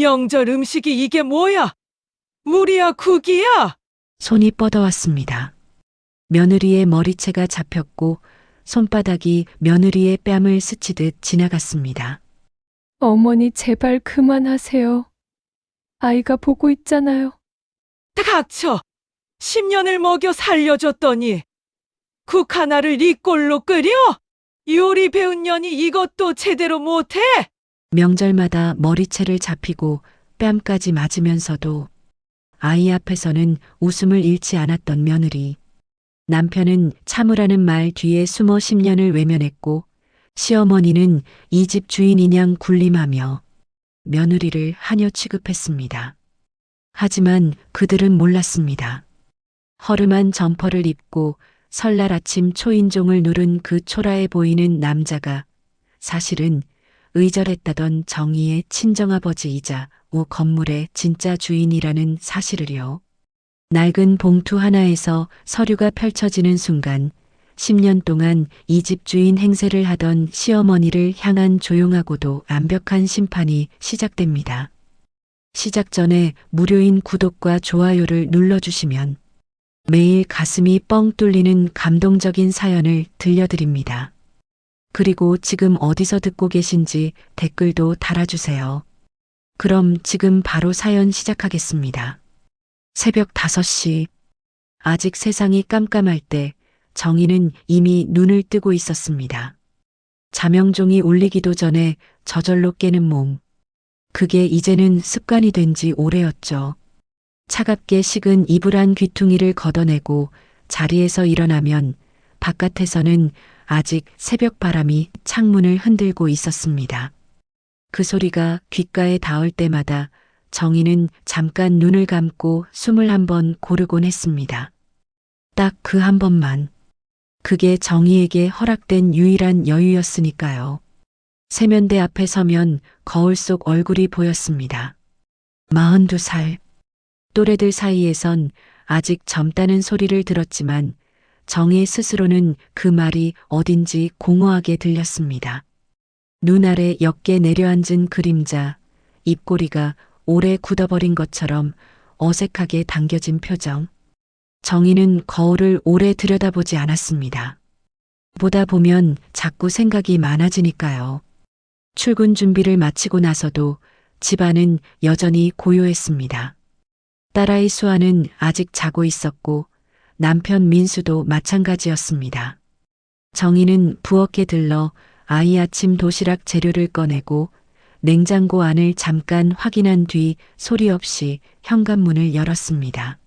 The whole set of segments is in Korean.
명절 음식이 이게 뭐야? 물이야, 국이야? 손이 뻗어왔습니다. 며느리의 머리채가 잡혔고 손바닥이 며느리의 뺨을 스치듯 지나갔습니다. 어머니 제발 그만하세요. 아이가 보고 있잖아요. 닥쳐! 10년을 먹여 살려줬더니 국 하나를 이 꼴로 끓여? 요리 배운 년이 이것도 제대로 못해? 명절마다 머리채를 잡히고 뺨까지 맞으면서도 아이 앞에서는 웃음을 잃지 않았던 며느리. 남편은 참으라는 말 뒤에 숨어 10년을 외면했고 시어머니는 이 집 주인이냥 군림하며 며느리를 하녀 취급했습니다. 하지만 그들은 몰랐습니다. 허름한 점퍼를 입고 설날 아침 초인종을 누른 그 초라해 보이는 남자가 사실은 의절했다던 정희의 친정아버지이자 오 건물의 진짜 주인이라는 사실을요. 낡은 봉투 하나에서 서류가 펼쳐지는 순간 10년 동안 이 집 주인 행세를 하던 시어머니를 향한 조용하고도 완벽한 심판이 시작됩니다. 시작 전에 무료인 구독과 좋아요를 눌러주시면 매일 가슴이 뻥 뚫리는 감동적인 사연을 들려드립니다. 그리고 지금 어디서 듣고 계신지 댓글도 달아주세요. 그럼 지금 바로 사연 시작하겠습니다. 새벽 5시. 아직 세상이 깜깜할 때 정희는 이미 눈을 뜨고 있었습니다. 자명종이 울리기도 전에 저절로 깨는 몸. 그게 이제는 습관이 된 지 오래였죠. 차갑게 식은 이불안 귀퉁이를 걷어내고 자리에서 일어나면 바깥에서는 아직 새벽 바람이 창문을 흔들고 있었습니다. 그 소리가 귓가에 닿을 때마다 정희는 잠깐 눈을 감고 숨을 한번 고르곤 했습니다. 딱 그 한 번만. 그게 정희에게 허락된 유일한 여유였으니까요. 세면대 앞에 서면 거울 속 얼굴이 보였습니다. 42살. 또래들 사이에선 아직 젊다는 소리를 들었지만 정희 스스로는 그 말이 어딘지 공허하게 들렸습니다. 눈 아래 옅게 내려앉은 그림자, 입꼬리가 오래 굳어버린 것처럼 어색하게 당겨진 표정. 정희는 거울을 오래 들여다보지 않았습니다. 보다 보면 자꾸 생각이 많아지니까요. 출근 준비를 마치고 나서도 집안은 여전히 고요했습니다. 딸아이 수아는 아직 자고 있었고 남편 민수도 마찬가지였습니다. 정희는 부엌에 들러 아이 아침 도시락 재료를 꺼내고 냉장고 안을 잠깐 확인한 뒤 소리 없이 현관문을 열었습니다.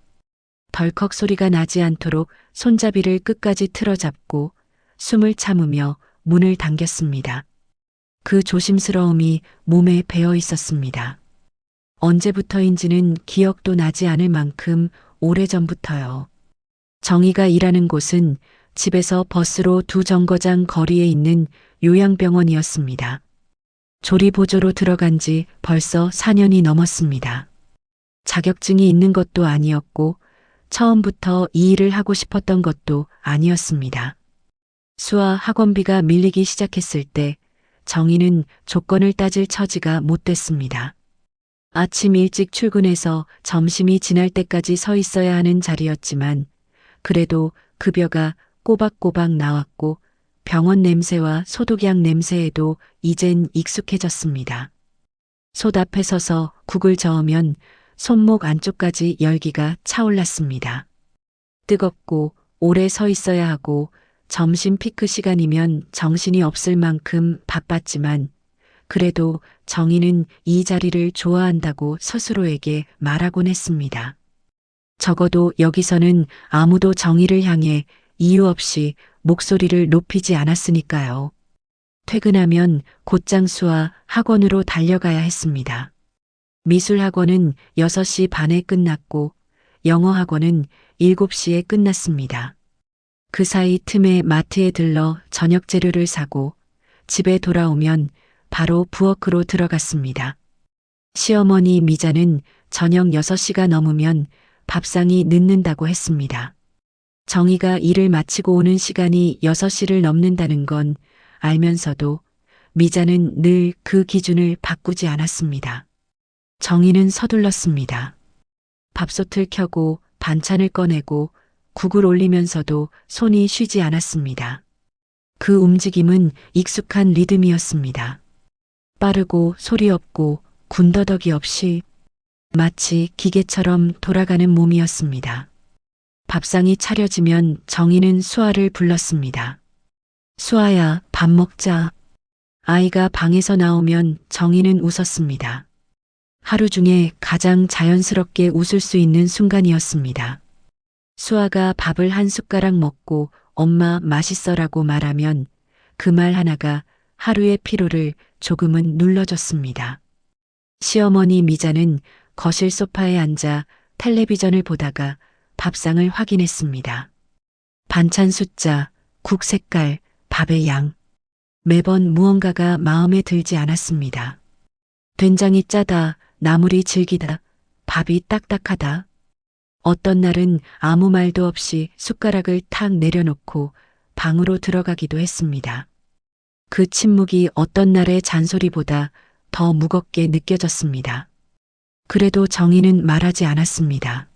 덜컥 소리가 나지 않도록 손잡이를 끝까지 틀어잡고 숨을 참으며 문을 당겼습니다. 그 조심스러움이 몸에 배어 있었습니다. 언제부터인지는 기억도 나지 않을 만큼 오래전부터요. 정희가 일하는 곳은 집에서 버스로 2정거장 거리에 있는 요양병원이었습니다. 조리보조로 들어간 지 벌써 4년이 넘었습니다. 자격증이 있는 것도 아니었고 처음부터 이 일을 하고 싶었던 것도 아니었습니다. 수아 학원비가 밀리기 시작했을 때 정희는 조건을 따질 처지가 못 됐습니다. 아침 일찍 출근해서 점심이 지날 때까지 서 있어야 하는 자리였지만 그래도 급여가 꼬박꼬박 나왔고 병원 냄새와 소독약 냄새에도 이젠 익숙해졌습니다. 솥 앞에 서서 국을 저으면 손목 안쪽까지 열기가 차올랐습니다. 뜨겁고 오래 서 있어야 하고 점심 피크 시간이면 정신이 없을 만큼 바빴지만 그래도 정희는 이 자리를 좋아한다고 스스로에게 말하곤 했습니다. 적어도 여기서는 아무도 정희를 향해 이유 없이 목소리를 높이지 않았으니까요. 퇴근하면 곧장 수아 학원으로 달려가야 했습니다. 미술학원은 6시 반에 끝났고 영어학원은 7시에 끝났습니다. 그 사이 틈에 마트에 들러 저녁 재료를 사고 집에 돌아오면 바로 부엌으로 들어갔습니다. 시어머니 미자는 저녁 6시가 넘으면 밥상이 늦는다고 했습니다. 정희가 일을 마치고 오는 시간이 6시를 넘는다는 건 알면서도 미자는 늘 그 기준을 바꾸지 않았습니다. 정희는 서둘렀습니다. 밥솥을 켜고 반찬을 꺼내고 국을 올리면서도 손이 쉬지 않았습니다. 그 움직임은 익숙한 리듬이었습니다. 빠르고 소리 없고 군더더기 없이 마치 기계처럼 돌아가는 몸이었습니다. 밥상이 차려지면 정희는 수아를 불렀습니다. 수아야, 밥 먹자. 아이가 방에서 나오면 정희는 웃었습니다. 하루 중에 가장 자연스럽게 웃을 수 있는 순간이었습니다. 수아가 밥을 한 숟가락 먹고 엄마 맛있어라고 말하면 그 말 하나가 하루의 피로를 조금은 눌러줬습니다. 시어머니 미자는 거실 소파에 앉아 텔레비전을 보다가 밥상을 확인했습니다. 반찬 숫자, 국 색깔, 밥의 양. 매번 무언가가 마음에 들지 않았습니다. 된장이 짜다, 나물이 질기다, 밥이 딱딱하다. 어떤 날은 아무 말도 없이 숟가락을 탁 내려놓고 방으로 들어가기도 했습니다. 그 침묵이 어떤 날의 잔소리보다 더 무겁게 느껴졌습니다. 그래도 정희는 말하지 않았습니다.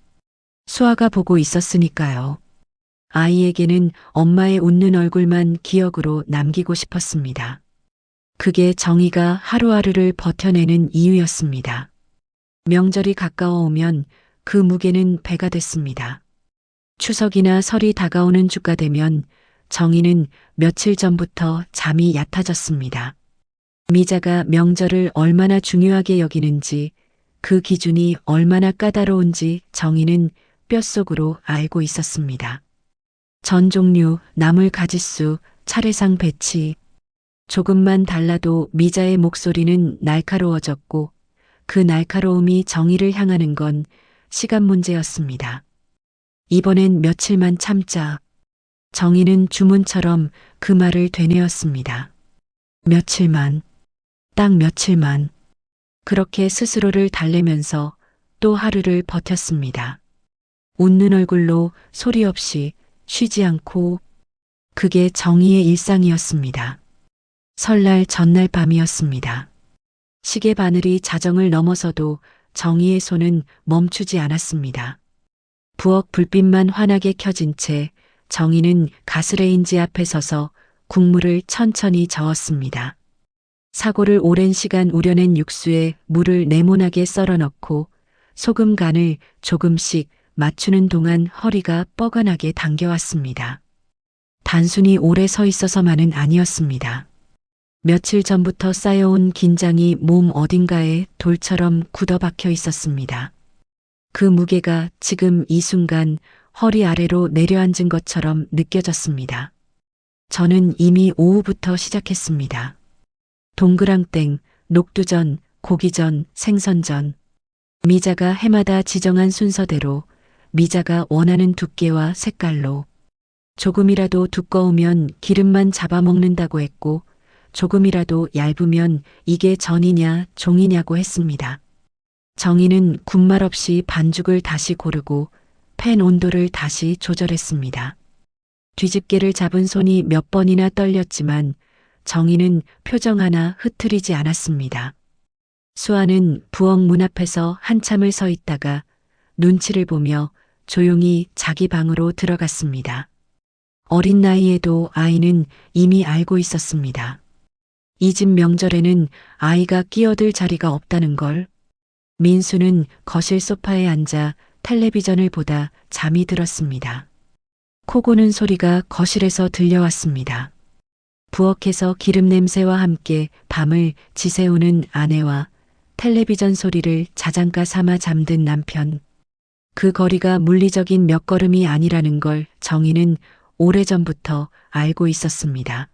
수아가 보고 있었으니까요. 아이에게는 엄마의 웃는 얼굴만 기억으로 남기고 싶었습니다. 그게 정희가 하루하루를 버텨내는 이유였습니다. 명절이 가까워 오면 그 무게는 배가 됐습니다. 추석이나 설이 다가오는 주가 되면 정희는 며칠 전부터 잠이 얕아졌습니다. 미자가 명절을 얼마나 중요하게 여기는지, 그 기준이 얼마나 까다로운지 정희는 뼛속으로 알고 있었습니다. 전 종류, 나물 가짓수, 차례상 배치. 조금만 달라도 미자의 목소리는 날카로워졌고 그 날카로움이 정희를 향하는 건 시간 문제였습니다. 이번엔 며칠만 참자. 정희는 주문처럼 그 말을 되뇌었습니다. 며칠만, 딱 며칠만. 그렇게 스스로를 달래면서 또 하루를 버텼습니다. 웃는 얼굴로 소리 없이 쉬지 않고. 그게 정희의 일상이었습니다. 설날 전날 밤이었습니다. 시계 바늘이 자정을 넘어서도 정희의 손은 멈추지 않았습니다. 부엌 불빛만 환하게 켜진 채 정희는 가스레인지 앞에 서서 국물을 천천히 저었습니다. 사고를 오랜 시간 우려낸 육수에 물을 네모나게 썰어 넣고 소금 간을 조금씩 맞추는 동안 허리가 뻐근하게 당겨왔습니다. 단순히 오래 서 있어서만은 아니었습니다. 며칠 전부터 쌓여온 긴장이 몸 어딘가에 돌처럼 굳어박혀 있었습니다. 그 무게가 지금 이 순간 허리 아래로 내려앉은 것처럼 느껴졌습니다. 저는 이미 오후부터 시작했습니다. 동그랑땡, 녹두전, 고기전, 생선전. 미자가 해마다 지정한 순서대로 미자가 원하는 두께와 색깔로. 조금이라도 두꺼우면 기름만 잡아먹는다고 했고 조금이라도 얇으면 이게 전이냐 종이냐고 했습니다. 정희는 군말 없이 반죽을 다시 고르고 팬 온도를 다시 조절했습니다. 뒤집개를 잡은 손이 몇 번이나 떨렸지만 정희는 표정 하나 흐트리지 않았습니다. 수아는 부엌 문 앞에서 한참을 서 있다가 눈치를 보며 조용히 자기 방으로 들어갔습니다. 어린 나이에도 아이는 이미 알고 있었습니다. 이 집 명절에는 아이가 끼어들 자리가 없다는 걸. 민수는 거실 소파에 앉아 텔레비전을 보다 잠이 들었습니다. 코 고는 소리가 거실에서 들려왔습니다. 부엌에서 기름 냄새와 함께 밤을 지새우는 아내와 텔레비전 소리를 자장가 삼아 잠든 남편. 그 거리가 물리적인 몇 걸음이 아니라는 걸 정희는 오래전부터 알고 있었습니다.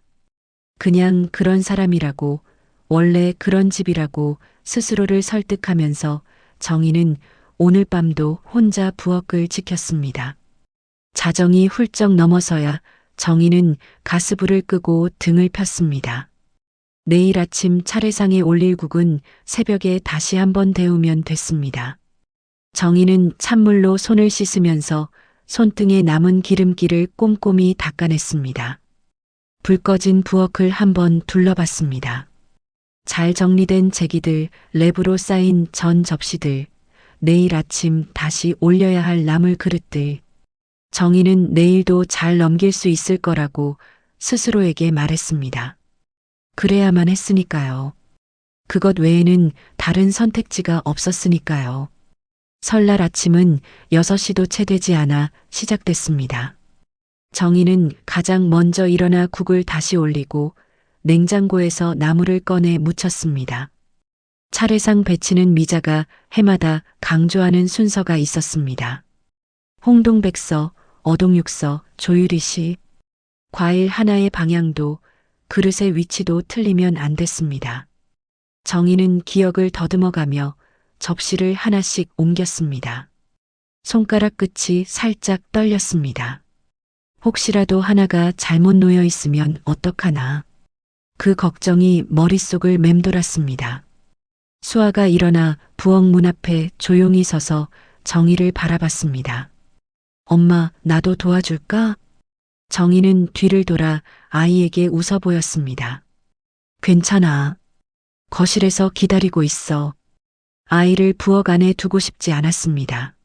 그냥 그런 사람이라고, 원래 그런 집이라고 스스로를 설득하면서 정희는 오늘 밤도 혼자 부엌을 지켰습니다. 자정이 훌쩍 넘어서야 정희는 가스불을 끄고 등을 폈습니다. 내일 아침 차례상에 올릴 국은 새벽에 다시 한번 데우면 됐습니다. 정희는 찬물로 손을 씻으면서 손등에 남은 기름기를 꼼꼼히 닦아냈습니다. 불 꺼진 부엌을 한번 둘러봤습니다. 잘 정리된 제기들, 랩으로 쌓인 전 접시들, 내일 아침 다시 올려야 할 나물 그릇들. 정희는 내일도 잘 넘길 수 있을 거라고 스스로에게 말했습니다. 그래야만 했으니까요. 그것 외에는 다른 선택지가 없었으니까요. 설날 아침은 6시도 채 되지 않아 시작됐습니다. 정희는 가장 먼저 일어나 국을 다시 올리고 냉장고에서 나물을 꺼내 무쳤습니다. 차례상 배치는 미자가 해마다 강조하는 순서가 있었습니다. 홍동백서, 어동육서, 조유리시, 과일 하나의 방향도 그릇의 위치도 틀리면 안 됐습니다. 정희는 기억을 더듬어가며 접시를 하나씩 옮겼습니다. 손가락 끝이 살짝 떨렸습니다. 혹시라도 하나가 잘못 놓여 있으면 어떡하나. 그 걱정이 머릿속을 맴돌았습니다. 수아가 일어나 부엌 문 앞에 조용히 서서 정희를 바라봤습니다. 엄마, 나도 도와줄까? 정희는 뒤를 돌아 아이에게 웃어 보였습니다. 괜찮아. 거실에서 기다리고 있어. 아이를 부엌 안에 두고 싶지 않았습니다.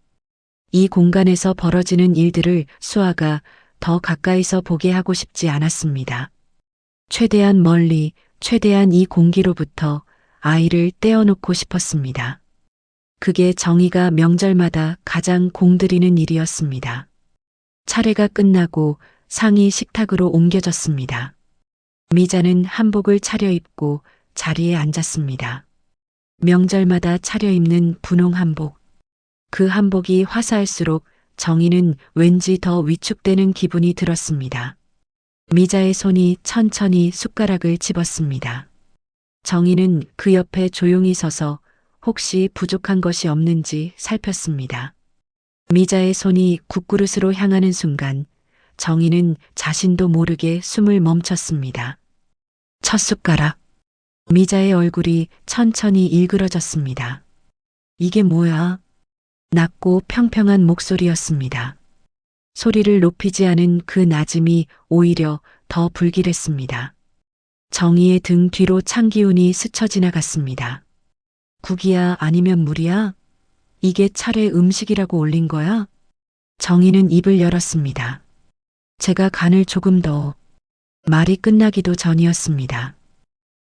이 공간에서 벌어지는 일들을 수아가 더 가까이서 보게 하고 싶지 않았습니다. 최대한 멀리, 최대한 이 공기로부터 아이를 떼어놓고 싶었습니다. 그게 정희가 명절마다 가장 공들이는 일이었습니다. 차례가 끝나고 상이 식탁으로 옮겨졌습니다. 미자는 한복을 차려입고 자리에 앉았습니다. 명절마다 차려입는 분홍 한복. 그 한복이 화사할수록 정희는 왠지 더 위축되는 기분이 들었습니다. 미자의 손이 천천히 숟가락을 집었습니다. 정희는 그 옆에 조용히 서서 혹시 부족한 것이 없는지 살폈습니다. 미자의 손이 국그릇으로 향하는 순간 정희는 자신도 모르게 숨을 멈췄습니다. 첫 숟가락. 미자의 얼굴이 천천히 일그러졌습니다. 이게 뭐야? 낮고 평평한 목소리였습니다. 소리를 높이지 않은 그 낮음이 오히려 더 불길했습니다. 정희의 등 뒤로 찬 기운이 스쳐 지나갔습니다. 국이야 아니면 물이야? 이게 차례 음식이라고 올린 거야? 정희는 입을 열었습니다. 제가 간을 조금 더. 말이 끝나기도 전이었습니다.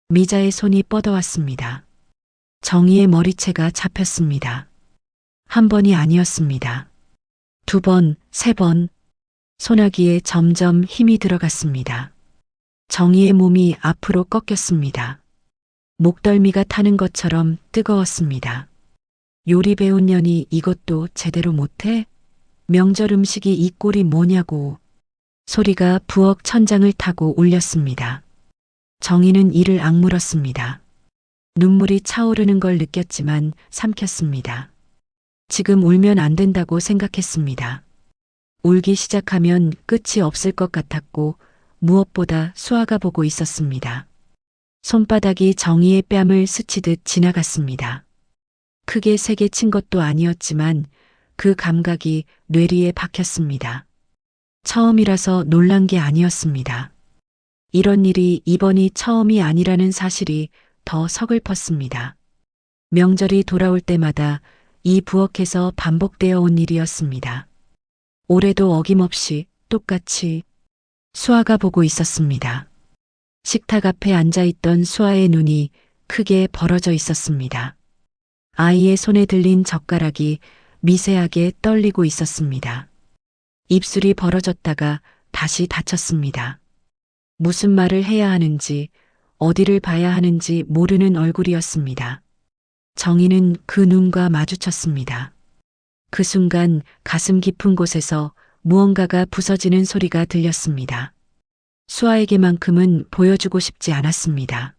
미자의 손이 뻗어왔습니다. 정희의 머리채가 잡혔습니다. 한 번이 아니었습니다. 2번, 3번. 소나기에 점점 힘이 들어갔습니다. 정희의 몸이 앞으로 꺾였습니다. 목덜미가 타는 것처럼 뜨거웠습니다. 요리 배운 년이 이것도 제대로 못해? 명절 음식이 이 꼴이 뭐냐고. 소리가 부엌 천장을 타고 울렸습니다. 정희는 이를 악물었습니다. 눈물이 차오르는 걸 느꼈지만 삼켰습니다. 지금 울면 안 된다고 생각했습니다. 울기 시작하면 끝이 없을 것 같았고 무엇보다 수아가 보고 있었습니다. 손바닥이 정희의 뺨을 스치듯 지나갔습니다. 크게 세게 친 것도 아니었지만 그 감각이 뇌리에 박혔습니다. 처음이라서 놀란 게 아니었습니다. 이런 일이 이번이 처음이 아니라는 사실이 더 서글펐습니다. 명절이 돌아올 때마다 이 부엌에서 반복되어 온 일이었습니다. 올해도 어김없이 똑같이 수아가 보고 있었습니다. 식탁 앞에 앉아있던 수아의 눈이 크게 벌어져 있었습니다. 아이의 손에 들린 젓가락이 미세하게 떨리고 있었습니다. 입술이 벌어졌다가 다시 닫혔습니다. 무슨 말을 해야 하는지, 어디를 봐야 하는지 모르는 얼굴이었습니다. 정희는 그 눈과 마주쳤습니다. 그 순간 가슴 깊은 곳에서 무언가가 부서지는 소리가 들렸습니다. 수아에게만큼은 보여주고 싶지 않았습니다.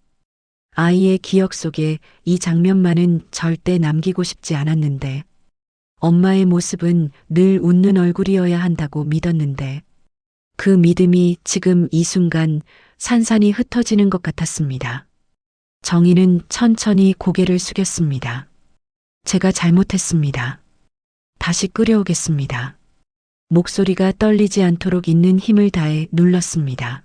아이의 기억 속에 이 장면만은 절대 남기고 싶지 않았는데, 엄마의 모습은 늘 웃는 얼굴이어야 한다고 믿었는데, 그 믿음이 지금 이 순간 산산이 흩어지는 것 같았습니다. 정희는 천천히 고개를 숙였습니다. 제가 잘못했습니다. 다시 끓여오겠습니다. 목소리가 떨리지 않도록 있는 힘을 다해 눌렀습니다.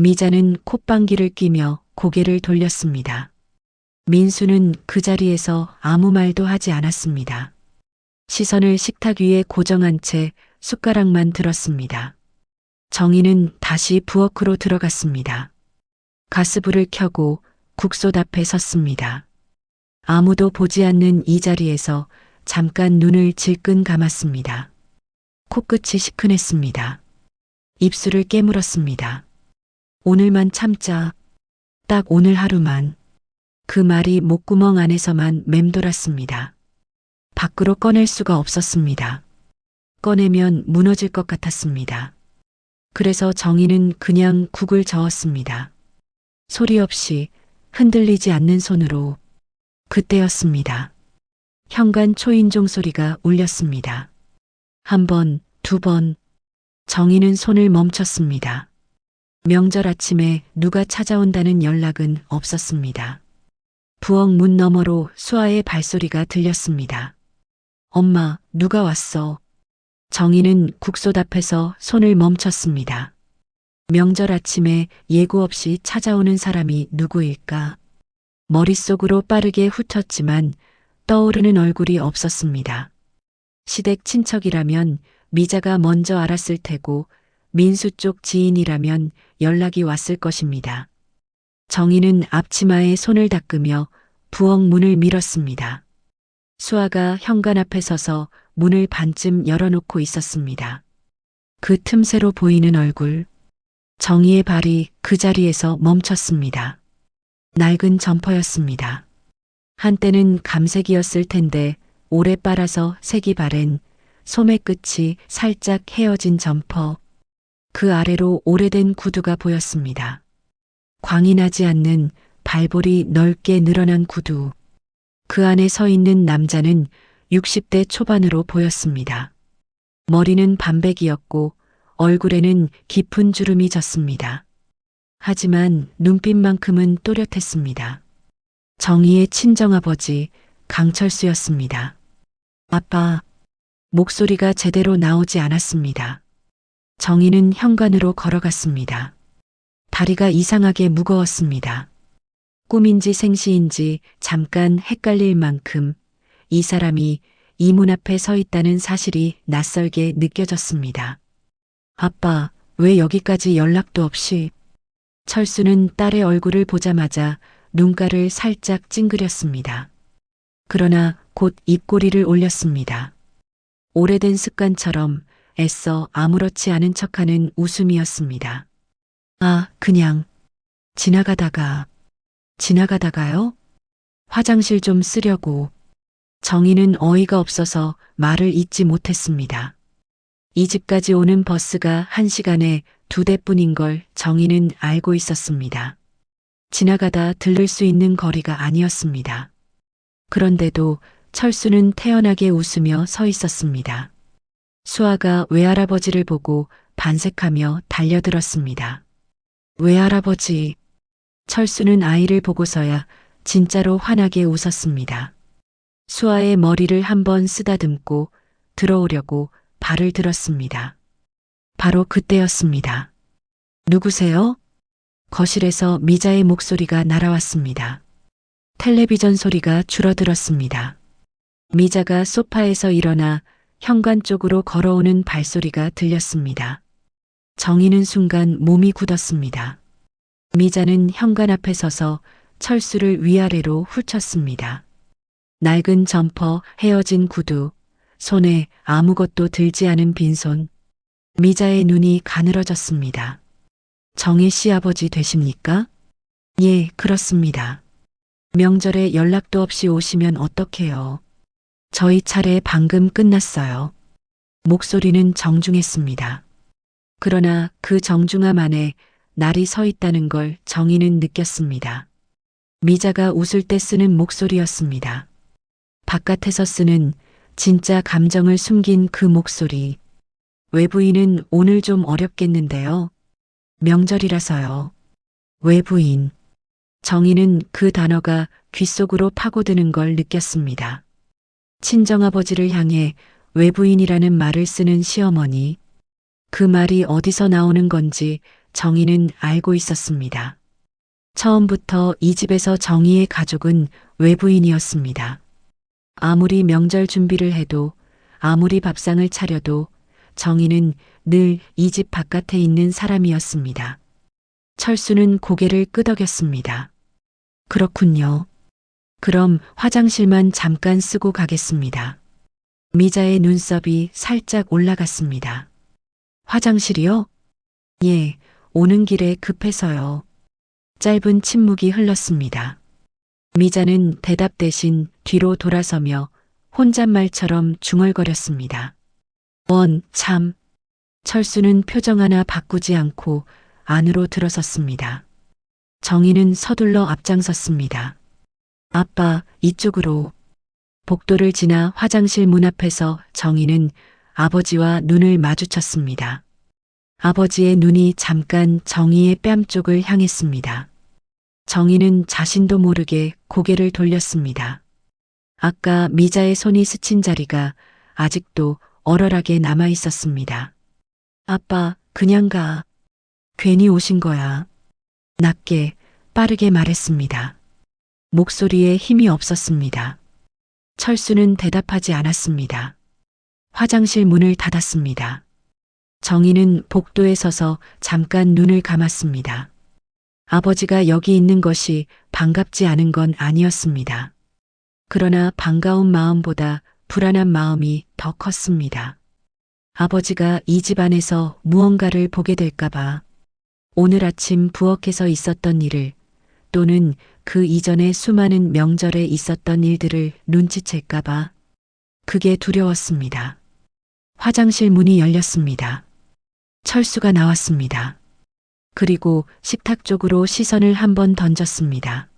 미자는 콧방귀를 뀌며 고개를 돌렸습니다. 민수는 그 자리에서 아무 말도 하지 않았습니다. 시선을 식탁 위에 고정한 채 숟가락만 들었습니다. 정희는 다시 부엌으로 들어갔습니다. 가스불을 켜고 국솥 앞에 섰습니다. 아무도 보지 않는 이 자리에서 잠깐 눈을 질끈 감았습니다. 코끝이 시큰했습니다. 입술을 깨물었습니다. 오늘만 참자. 딱 오늘 하루만. 그 말이 목구멍 안에서만 맴돌았습니다. 밖으로 꺼낼 수가 없었습니다. 꺼내면 무너질 것 같았습니다. 그래서 정희는 그냥 국을 저었습니다. 소리 없이 흔들리지 않는 손으로. 그때였습니다. 현관 초인종 소리가 울렸습니다. 한 번, 두 번. 정희는 손을 멈췄습니다. 명절 아침에 누가 찾아온다는 연락은 없었습니다. 부엌 문 너머로 수아의 발소리가 들렸습니다. 엄마, 누가 왔어? 정희는 국솥 앞에서 손을 멈췄습니다. 명절 아침에 예고 없이 찾아오는 사람이 누구일까? 머릿속으로 빠르게 훑었지만 떠오르는 얼굴이 없었습니다. 시댁 친척이라면 미자가 먼저 알았을 테고 민수 쪽 지인이라면 연락이 왔을 것입니다. 정희는 앞치마에 손을 닦으며 부엌 문을 밀었습니다. 수아가 현관 앞에 서서 문을 반쯤 열어놓고 있었습니다. 그 틈새로 보이는 얼굴. 정희의 발이 그 자리에서 멈췄습니다. 낡은 점퍼였습니다. 한때는 감색이었을 텐데 오래 빨아서 색이 바랜 소매 끝이 살짝 헤어진 점퍼. 그 아래로 오래된 구두가 보였습니다. 광이 나지 않는 발볼이 넓게 늘어난 구두. 그 안에 서 있는 남자는 60대 초반으로 보였습니다. 머리는 반백이었고 얼굴에는 깊은 주름이 졌습니다. 하지만 눈빛만큼은 또렷했습니다. 정희의 친정아버지 강철수였습니다. 아빠. 목소리가 제대로 나오지 않았습니다. 정희는 현관으로 걸어갔습니다. 다리가 이상하게 무거웠습니다. 꿈인지 생시인지 잠깐 헷갈릴 만큼 이 사람이 이 문 앞에 서 있다는 사실이 낯설게 느껴졌습니다. 아빠, 왜 여기까지 연락도 없이? 철수는 딸의 얼굴을 보자마자 눈가를 살짝 찡그렸습니다. 그러나 곧 입꼬리를 올렸습니다. 오래된 습관처럼 애써 아무렇지 않은 척하는 웃음이었습니다. 아, 그냥 지나가다가요? 화장실 좀 쓰려고. 정희는 어이가 없어서 말을 잇지 못했습니다. 이 집까지 오는 버스가 1시간에 2대뿐인 걸 정희는 알고 있었습니다. 지나가다 들를 수 있는 거리가 아니었습니다. 그런데도 철수는 태연하게 웃으며 서 있었습니다. 수아가 외할아버지를 보고 반색하며 달려들었습니다. 외할아버지. 철수는 아이를 보고서야 진짜로 환하게 웃었습니다. 수아의 머리를 한번 쓰다듬고 들어오려고 발을 들었습니다. 바로 그때였습니다. 누구세요? 거실에서 미자의 목소리가 날아왔습니다. 텔레비전 소리가 줄어들었습니다. 미자가 소파에서 일어나 현관 쪽으로 걸어오는 발소리가 들렸습니다. 정희는 순간 몸이 굳었습니다. 미자는 현관 앞에 서서 철수를 위아래로 훑쳤습니다. 낡은 점퍼, 헤어진 구두, 손에 아무것도 들지 않은 빈손. 미자의 눈이 가늘어졌습니다. 정희 씨 아버지 되십니까? 예, 그렇습니다. 명절에 연락도 없이 오시면 어떡해요? 저희 차례 방금 끝났어요. 목소리는 정중했습니다. 그러나 그 정중함 안에 날이 서 있다는 걸 정희는 느꼈습니다. 미자가 웃을 때 쓰는 목소리였습니다. 바깥에서 쓰는 진짜 감정을 숨긴 그 목소리. 외부인은 오늘 좀 어렵겠는데요. 명절이라서요. 외부인. 정희는 그 단어가 귓속으로 파고드는 걸 느꼈습니다. 친정아버지를 향해 외부인이라는 말을 쓰는 시어머니. 그 말이 어디서 나오는 건지 정희는 알고 있었습니다. 처음부터 이 집에서 정희의 가족은 외부인이었습니다. 아무리 명절 준비를 해도, 아무리 밥상을 차려도 정희는 늘 이 집 바깥에 있는 사람이었습니다. 철수는 고개를 끄덕였습니다. 그렇군요. 그럼 화장실만 잠깐 쓰고 가겠습니다. 미자의 눈썹이 살짝 올라갔습니다. 화장실이요? 예, 오는 길에 급해서요. 짧은 침묵이 흘렀습니다. 미자는 대답 대신 뒤로 돌아서며 혼잣말처럼 중얼거렸습니다. 참. 철수는 표정 하나 바꾸지 않고 안으로 들어섰습니다. 정희는 서둘러 앞장섰습니다. 아빠, 이쪽으로. 복도를 지나 화장실 문 앞에서 정희는 아버지와 눈을 마주쳤습니다. 아버지의 눈이 잠깐 정희의 뺨 쪽을 향했습니다. 정희는 자신도 모르게 고개를 돌렸습니다. 아까 미자의 손이 스친 자리가 아직도 얼얼하게 남아 있었습니다. 아빠, 그냥 가. 괜히 오신 거야. 낮게, 빠르게 말했습니다. 목소리에 힘이 없었습니다. 철수는 대답하지 않았습니다. 화장실 문을 닫았습니다. 정희는 복도에 서서 잠깐 눈을 감았습니다. 아버지가 여기 있는 것이 반갑지 않은 건 아니었습니다. 그러나 반가운 마음보다 불안한 마음이 더 컸습니다. 아버지가 이 집 안에서 무언가를 보게 될까봐, 오늘 아침 부엌에서 있었던 일을, 또는 그 이전에 수많은 명절에 있었던 일들을 눈치챌까봐, 그게 두려웠습니다. 화장실 문이 열렸습니다. 철수가 나왔습니다. 그리고 식탁 쪽으로 시선을 한번 던졌습니다.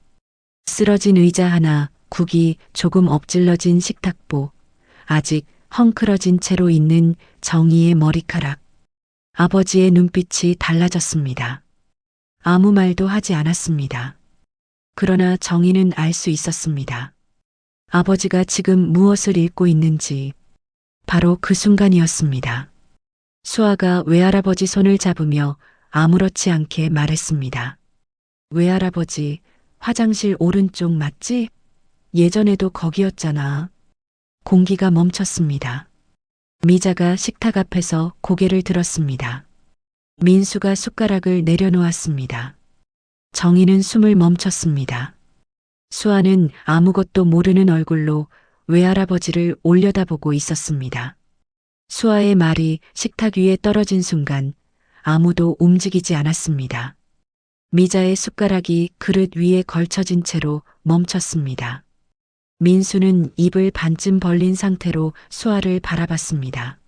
쓰러진 의자 하나, 국이 조금 엎질러진 식탁보, 아직 헝클어진 채로 있는 정희의 머리카락. 아버지의 눈빛이 달라졌습니다. 아무 말도 하지 않았습니다. 그러나 정희는 알 수 있었습니다. 아버지가 지금 무엇을 읽고 있는지. 바로 그 순간이었습니다. 수아가 외할아버지 손을 잡으며 아무렇지 않게 말했습니다. 외할아버지, 화장실 오른쪽 맞지? 예전에도 거기였잖아. 공기가 멈췄습니다. 미자가 식탁 앞에서 고개를 들었습니다. 민수가 숟가락을 내려놓았습니다. 정희는 숨을 멈췄습니다. 수아는 아무것도 모르는 얼굴로 외할아버지를 올려다보고 있었습니다. 수아의 말이 식탁 위에 떨어진 순간 아무도 움직이지 않았습니다. 미자의 숟가락이 그릇 위에 걸쳐진 채로 멈췄습니다. 민수는 입을 반쯤 벌린 상태로 수아를 바라봤습니다.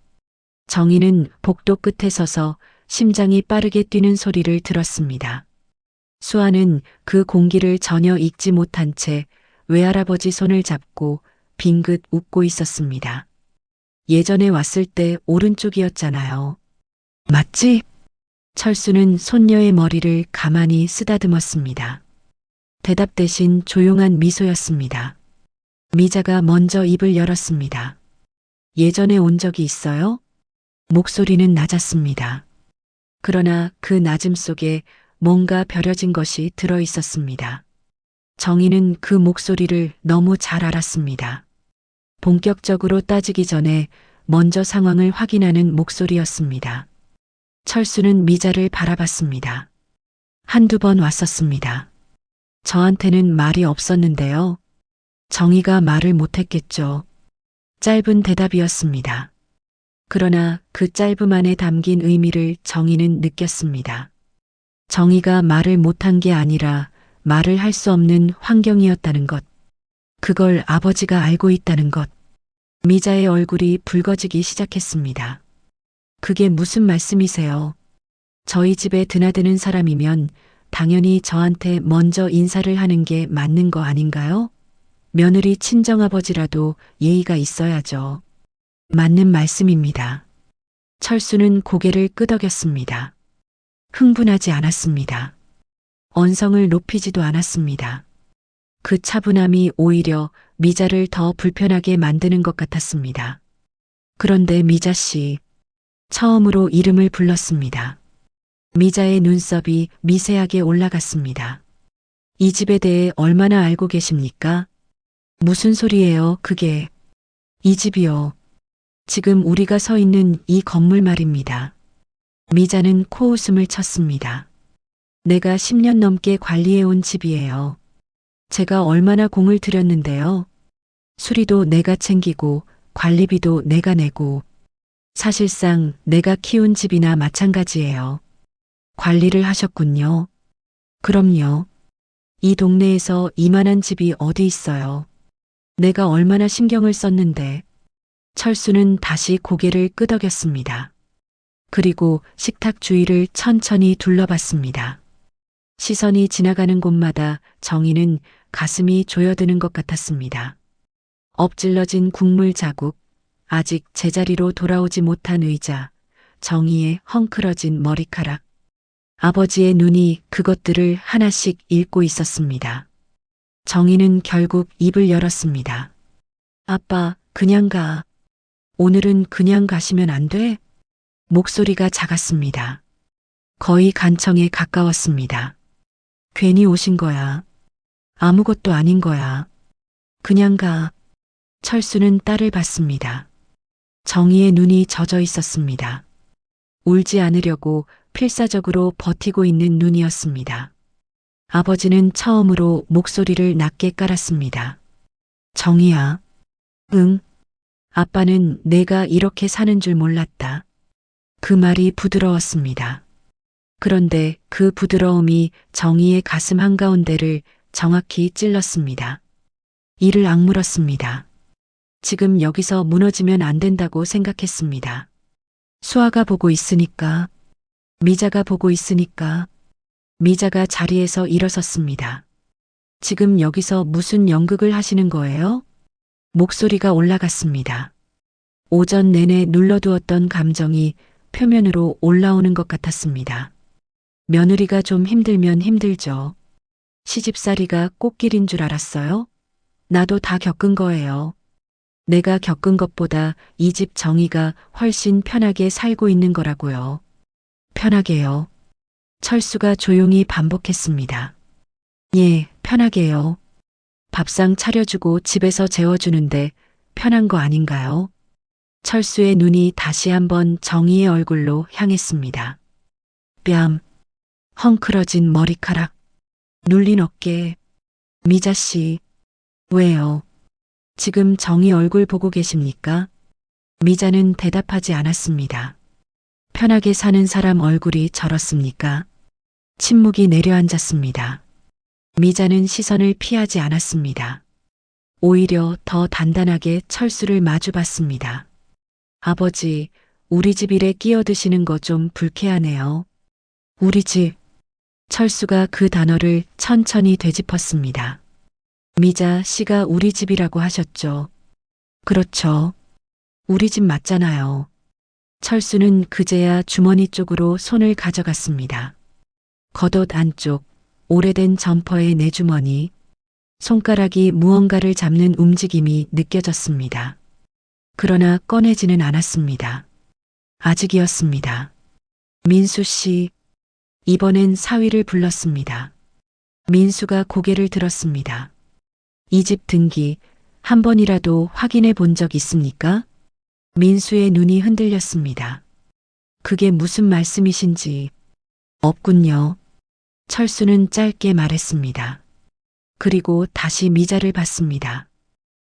정희는 복도 끝에 서서 심장이 빠르게 뛰는 소리를 들었습니다. 수아는 그 공기를 전혀 읽지 못한 채 외할아버지 손을 잡고 빙긋 웃고 있었습니다. 예전에 왔을 때 오른쪽이었잖아요. 맞지? 철수는 손녀의 머리를 가만히 쓰다듬었습니다. 대답 대신 조용한 미소였습니다. 미자가 먼저 입을 열었습니다. 예전에 온 적이 있어요? 목소리는 낮았습니다. 그러나 그 낮음 속에 뭔가 벼려진 것이 들어 있었습니다. 정희는 그 목소리를 너무 잘 알았습니다. 본격적으로 따지기 전에 먼저 상황을 확인하는 목소리였습니다. 철수는 미자를 바라봤습니다. 한두 번 왔었습니다. 저한테는 말이 없었는데요. 정희가 말을 못했겠죠. 짧은 대답이었습니다. 그러나 그 짧음 안에 담긴 의미를 정희는 느꼈습니다. 정희가 말을 못한 게 아니라 말을 할 수 없는 환경이었다는 것. 그걸 아버지가 알고 있다는 것. 미자의 얼굴이 붉어지기 시작했습니다. 그게 무슨 말씀이세요? 저희 집에 드나드는 사람이면 당연히 저한테 먼저 인사를 하는 게 맞는 거 아닌가요? 며느리 친정아버지라도 예의가 있어야죠. 맞는 말씀입니다. 철수는 고개를 끄덕였습니다. 흥분하지 않았습니다. 언성을 높이지도 않았습니다. 그 차분함이 오히려 미자를 더 불편하게 만드는 것 같았습니다. 그런데 미자 씨, 처음으로 이름을 불렀습니다. 미자의 눈썹이 미세하게 올라갔습니다. 이 집에 대해 얼마나 알고 계십니까? 무슨 소리예요, 그게? 이 집이요. 지금 우리가 서 있는 이 건물 말입니다. 미자는 코웃음을 쳤습니다. 내가 10년 넘게 관리해온 집이에요. 제가 얼마나 공을 들였는데요. 수리도 내가 챙기고 관리비도 내가 내고 사실상 내가 키운 집이나 마찬가지예요. 관리를 하셨군요. 그럼요. 이 동네에서 이만한 집이 어디 있어요. 내가 얼마나 신경을 썼는데. 철수는 다시 고개를 끄덕였습니다. 그리고 식탁 주위를 천천히 둘러봤습니다. 시선이 지나가는 곳마다 정희는 가슴이 조여드는 것 같았습니다. 엎질러진 국물 자국, 아직 제자리로 돌아오지 못한 의자, 정희의 헝클어진 머리카락. 아버지의 눈이 그것들을 하나씩 읽고 있었습니다. 정희는 결국 입을 열었습니다. 아빠, 그냥 가. 오늘은 그냥 가시면 안 돼? 목소리가 작았습니다. 거의 간청에 가까웠습니다. 괜히 오신 거야. 아무것도 아닌 거야. 그냥 가. 철수는 딸을 봤습니다. 정희의 눈이 젖어 있었습니다. 울지 않으려고 필사적으로 버티고 있는 눈이었습니다. 아버지는 처음으로 목소리를 낮게 깔았습니다. 정희야. 응. 아빠는 내가 이렇게 사는 줄 몰랐다. 그 말이 부드러웠습니다. 그런데 그 부드러움이 정희의 가슴 한가운데를 정확히 찔렀습니다. 이를 악물었습니다. 지금 여기서 무너지면 안 된다고 생각했습니다. 수아가 보고 있으니까, 미자가 보고 있으니까. 미자가 자리에서 일어섰습니다. 지금 여기서 무슨 연극을 하시는 거예요? 목소리가 올라갔습니다. 오전 내내 눌러두었던 감정이 표면으로 올라오는 것 같았습니다. 며느리가 좀 힘들면 힘들죠. 시집살이가 꽃길인 줄 알았어요? 나도 다 겪은 거예요. 내가 겪은 것보다 이 집 정희가 훨씬 편하게 살고 있는 거라고요. 편하게요. 철수가 조용히 반복했습니다. 예, 편하게요. 밥상 차려주고 집에서 재워주는데 편한 거 아닌가요? 철수의 눈이 다시 한번 정희의 얼굴로 향했습니다. 뺨, 헝클어진 머리카락, 눌린 어깨. 미자씨, 왜요? 지금 정희 얼굴 보고 계십니까? 미자는 대답하지 않았습니다. 편하게 사는 사람 얼굴이 저렇습니까? 침묵이 내려앉았습니다. 미자는 시선을 피하지 않았습니다. 오히려 더 단단하게 철수를 마주봤습니다. 아버지, 우리 집 일에 끼어드시는 거 좀 불쾌하네요. 우리 집. 철수가 그 단어를 천천히 되짚었습니다. 미자 씨가 우리 집이라고 하셨죠. 그렇죠. 우리 집 맞잖아요. 철수는 그제야 주머니 쪽으로 손을 가져갔습니다. 겉옷 안쪽, 오래된 점퍼의 내주머니, 손가락이 무언가를 잡는 움직임이 느껴졌습니다. 그러나 꺼내지는 않았습니다. 아직이었습니다. 민수 씨, 이번엔 사위를 불렀습니다. 민수가 고개를 들었습니다. 이 집 등기 한 번이라도 확인해 본 적 있습니까? 민수의 눈이 흔들렸습니다. 그게 무슨 말씀이신지. 없군요. 철수는 짧게 말했습니다. 그리고 다시 미자를 봤습니다.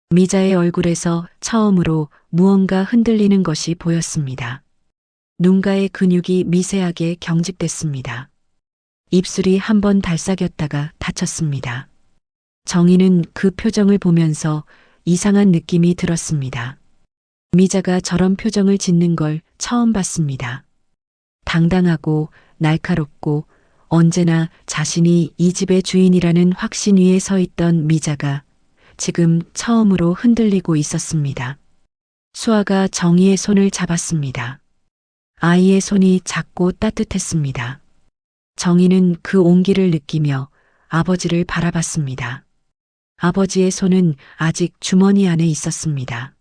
미자의 얼굴에서 처음으로 무언가 흔들리는 것이 보였습니다. 눈가의 근육이 미세하게 경직됐습니다. 입술이 한번 달싹였다가 닫혔습니다. 정희는 그 표정을 보면서 이상한 느낌이 들었습니다. 미자가 저런 표정을 짓는 걸 처음 봤습니다. 당당하고 날카롭고 언제나 자신이 이 집의 주인이라는 확신 위에 서 있던 미자가 지금 처음으로 흔들리고 있었습니다. 수아가 정희의 손을 잡았습니다. 아이의 손이 작고 따뜻했습니다. 정희는 그 온기를 느끼며 아버지를 바라봤습니다. 아버지의 손은 아직 주머니 안에 있었습니다.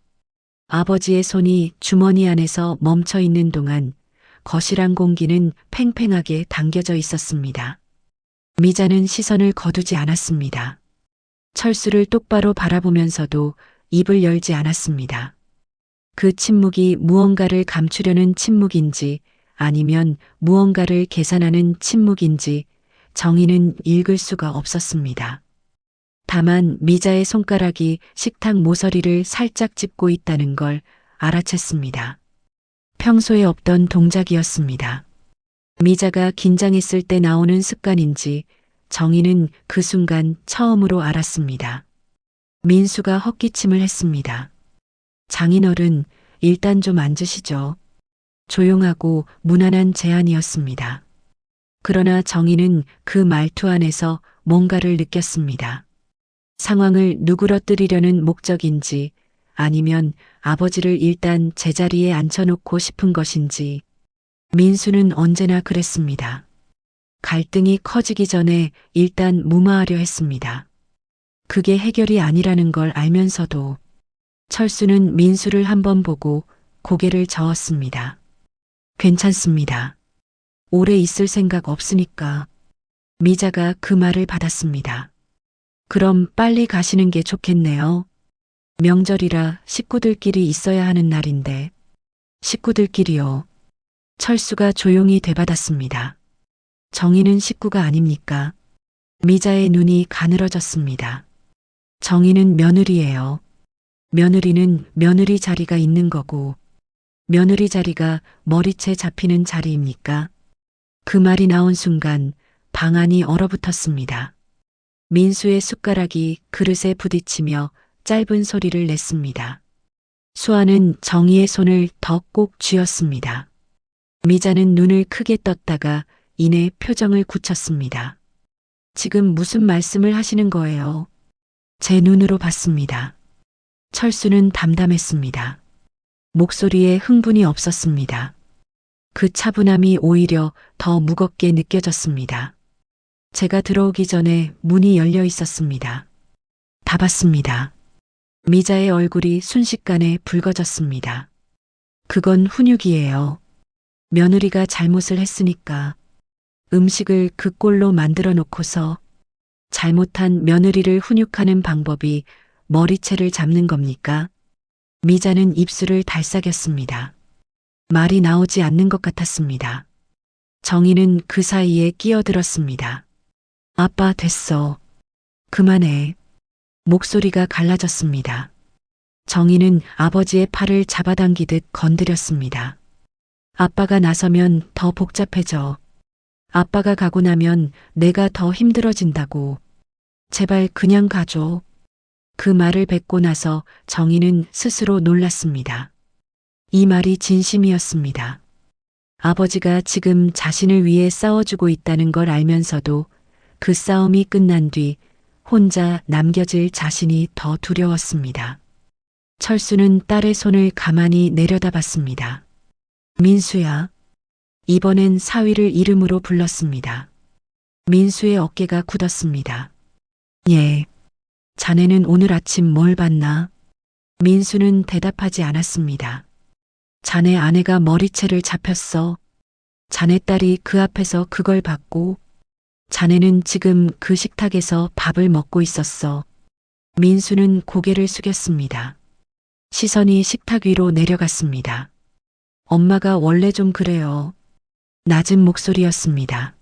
아버지의 손이 주머니 안에서 멈춰 있는 동안 거실안 공기는 팽팽하게 당겨져 있었습니다. 미자는 시선을 거두지 않았습니다. 철수를 똑바로 바라보면서도 입을 열지 않았습니다. 그 침묵이 무언가를 감추려는 침묵인지 아니면 무언가를 계산하는 침묵인지 정희는 읽을 수가 없었습니다. 다만 미자의 손가락이 식탁 모서리를 살짝 짚고 있다는 걸 알아챘습니다. 평소에 없던 동작이었습니다. 미자가 긴장했을 때 나오는 습관인지 정희는 그 순간 처음으로 알았습니다. 민수가 헛기침을 했습니다. 장인어른, 일단 좀 앉으시죠. 조용하고 무난한 제안이었습니다. 그러나 정희는 그 말투 안에서 뭔가를 느꼈습니다. 상황을 누그러뜨리려는 목적인지 아니면 아버지를 일단 제자리에 앉혀놓고 싶은 것인지 민수는 언제나 그랬습니다. 갈등이 커지기 전에 일단 무마하려 했습니다. 그게 해결이 아니라는 걸 알면서도 철수는 민수를 한번 보고 고개를 저었습니다. 괜찮습니다. 오래 있을 생각 없으니까. 미자가 그 말을 받았습니다. 그럼 빨리 가시는 게 좋겠네요. 명절이라 식구들끼리 있어야 하는 날인데. 식구들끼리요. 철수가 조용히 되받았습니다. 정희는 식구가 아닙니까? 미자의 눈이 가늘어졌습니다. 정희는 며느리예요. 며느리는 며느리 자리가 있는 거고 며느리 자리가 머리채 잡히는 자리입니까? 그 말이 나온 순간 방 안이 얼어붙었습니다. 민수의 숟가락이 그릇에 부딪히며 짧은 소리를 냈습니다. 수아는 정희의 손을 더 꼭 쥐었습니다. 미자는 눈을 크게 떴다가 이내 표정을 굳혔습니다. 지금 무슨 말씀을 하시는 거예요? 제 눈으로 봤습니다. 철수는 담담했습니다. 목소리에 흥분이 없었습니다. 그 차분함이 오히려 더 무겁게 느껴졌습니다. 제가 들어오기 전에 문이 열려 있었습니다. 다 봤습니다. 미자의 얼굴이 순식간에 붉어졌습니다. 그건 훈육이에요. 며느리가 잘못을 했으니까 음식을 그 꼴로 만들어 놓고서 잘못한 며느리를 훈육하는 방법이 머리채를 잡는 겁니까? 미자는 입술을 달싹였습니다. 말이 나오지 않는 것 같았습니다. 정희는 그 사이에 끼어들었습니다. 아빠 됐어. 그만해. 목소리가 갈라졌습니다. 정희는 아버지의 팔을 잡아당기듯 건드렸습니다. 아빠가 나서면 더 복잡해져. 아빠가 가고 나면 내가 더 힘들어진다고. 제발 그냥 가줘. 그 말을 뱉고 나서 정희는 스스로 놀랐습니다. 이 말이 진심이었습니다. 아버지가 지금 자신을 위해 싸워주고 있다는 걸 알면서도 그 싸움이 끝난 뒤 혼자 남겨질 자신이 더 두려웠습니다. 철수는 딸의 손을 가만히 내려다봤습니다. 민수야. 이번엔 사위를 이름으로 불렀습니다. 민수의 어깨가 굳었습니다. 예. 자네는 오늘 아침 뭘 봤나? 민수는 대답하지 않았습니다. 자네 아내가 머리채를 잡혔어. 자네 딸이 그 앞에서 그걸 봤고 자네는 지금 그 식탁에서 밥을 먹고 있었어. 민수는 고개를 숙였습니다. 시선이 식탁 위로 내려갔습니다. 엄마가 원래 좀 그래요. 낮은 목소리였습니다.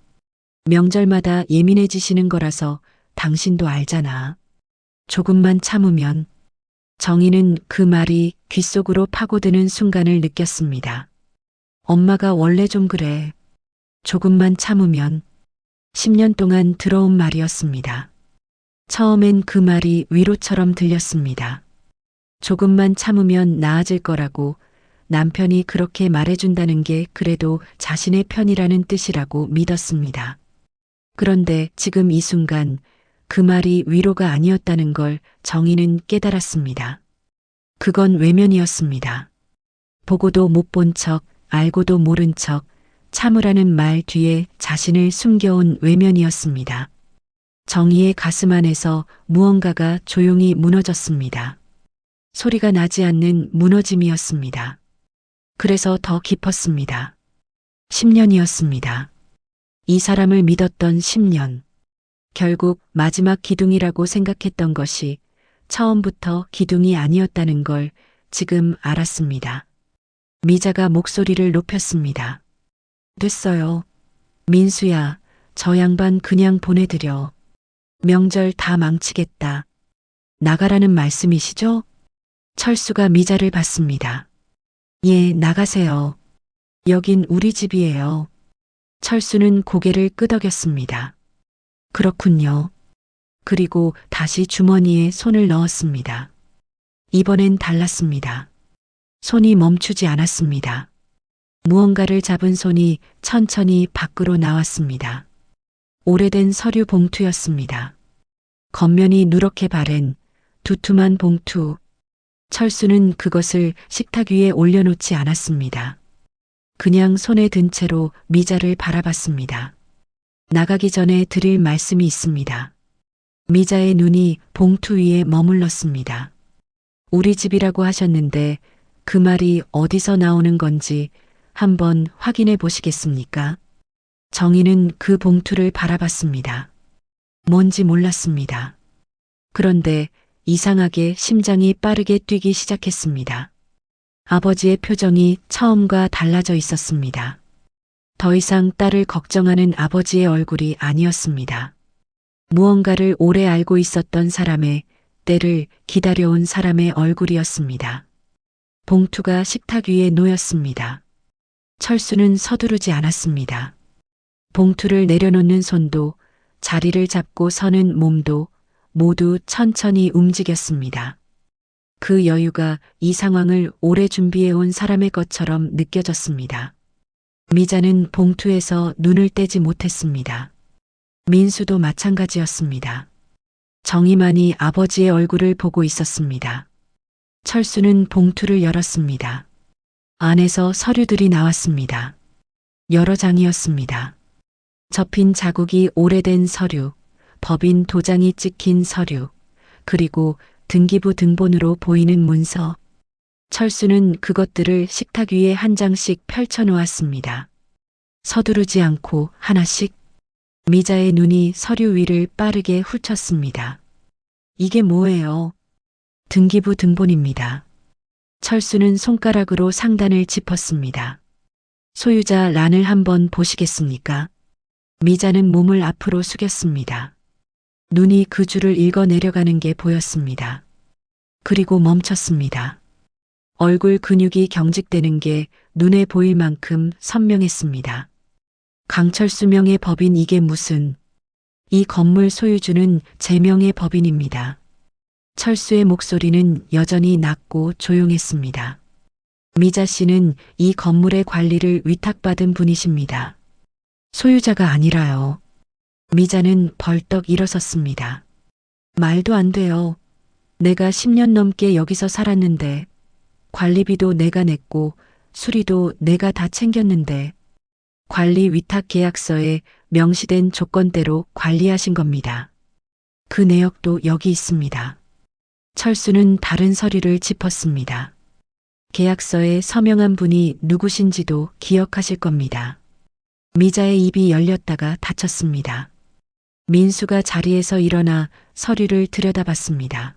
명절마다 예민해지시는 거라서 당신도 알잖아. 조금만 참으면. 정희는 그 말이 귓속으로 파고드는 순간을 느꼈습니다. 엄마가 원래 좀 그래. 조금만 참으면. 10년 동안 들어온 말이었습니다. 처음엔 그 말이 위로처럼 들렸습니다. 조금만 참으면 나아질 거라고 남편이 그렇게 말해준다는 게 그래도 자신의 편이라는 뜻이라고 믿었습니다. 그런데 지금 이 순간 그 말이 위로가 아니었다는 걸 정희는 깨달았습니다. 그건 외면이었습니다. 보고도 못 본 척, 알고도 모른 척, 참으라는 말 뒤에 자신을 숨겨온 외면이었습니다. 정희의 가슴 안에서 무언가가 조용히 무너졌습니다. 소리가 나지 않는 무너짐이었습니다. 그래서 더 깊었습니다. 10년이었습니다. 이 사람을 믿었던 10년. 결국 마지막 기둥이라고 생각했던 것이 처음부터 기둥이 아니었다는 걸 지금 알았습니다. 미자가 목소리를 높였습니다. 됐어요. 민수야, 저 양반 그냥 보내드려. 명절 다 망치겠다. 나가라는 말씀이시죠? 철수가 미자를 봤습니다. 예, 나가세요. 여긴 우리 집이에요. 철수는 고개를 끄덕였습니다. 그렇군요. 그리고 다시 주머니에 손을 넣었습니다. 이번엔 달랐습니다. 손이 멈추지 않았습니다. 무언가를 잡은 손이 천천히 밖으로 나왔습니다. 오래된 서류 봉투였습니다. 겉면이 누렇게 바랜 두툼한 봉투. 철수는 그것을 식탁 위에 올려놓지 않았습니다. 그냥 손에 든 채로 미자를 바라봤습니다. 나가기 전에 드릴 말씀이 있습니다. 미자의 눈이 봉투 위에 머물렀습니다. 우리 집이라고 하셨는데 그 말이 어디서 나오는 건지 한번 확인해 보시겠습니까? 정희는 그 봉투를 바라봤습니다. 뭔지 몰랐습니다. 그런데 이상하게 심장이 빠르게 뛰기 시작했습니다. 아버지의 표정이 처음과 달라져 있었습니다. 더 이상 딸을 걱정하는 아버지의 얼굴이 아니었습니다. 무언가를 오래 알고 있었던 사람의, 때를 기다려온 사람의 얼굴이었습니다. 봉투가 식탁 위에 놓였습니다. 철수는 서두르지 않았습니다. 봉투를 내려놓는 손도, 자리를 잡고 서는 몸도 모두 천천히 움직였습니다. 그 여유가 이 상황을 오래 준비해온 사람의 것처럼 느껴졌습니다. 미자는 봉투에서 눈을 떼지 못했습니다. 민수도 마찬가지였습니다. 정희만이 아버지의 얼굴을 보고 있었습니다. 철수는 봉투를 열었습니다. 안에서 서류들이 나왔습니다. 여러 장이었습니다. 접힌 자국이 오래된 서류, 법인 도장이 찍힌 서류, 그리고 등기부 등본으로 보이는 문서. 철수는 그것들을 식탁 위에 한 장씩 펼쳐 놓았습니다. 서두르지 않고 하나씩. 미자의 눈이 서류 위를 빠르게 훑었습니다. 이게 뭐예요? 등기부 등본입니다. 철수는 손가락으로 상단을 짚었습니다. 소유자 란을 한번 보시겠습니까? 미자는 몸을 앞으로 숙였습니다. 눈이 그 줄을 읽어 내려가는 게 보였습니다. 그리고 멈췄습니다. 얼굴 근육이 경직되는 게 눈에 보일 만큼 선명했습니다. 강철수 명의 법인 이게 무슨, 이 건물 소유주는 제 명의 법인입니다. 철수의 목소리는 여전히 낮고 조용했습니다. 미자 씨는 이 건물의 관리를 위탁받은 분이십니다. 소유자가 아니라요. 미자는 벌떡 일어섰습니다. 말도 안 돼요. 내가 10년 넘게 여기서 살았는데, 관리비도 내가 냈고 수리도 내가 다 챙겼는데, 관리 위탁 계약서에 명시된 조건대로 관리하신 겁니다. 그 내역도 여기 있습니다. 철수는 다른 서류를 짚었습니다. 계약서에 서명한 분이 누구신지도 기억하실 겁니다. 미자의 입이 열렸다가 닫혔습니다. 민수가 자리에서 일어나 서류를 들여다봤습니다.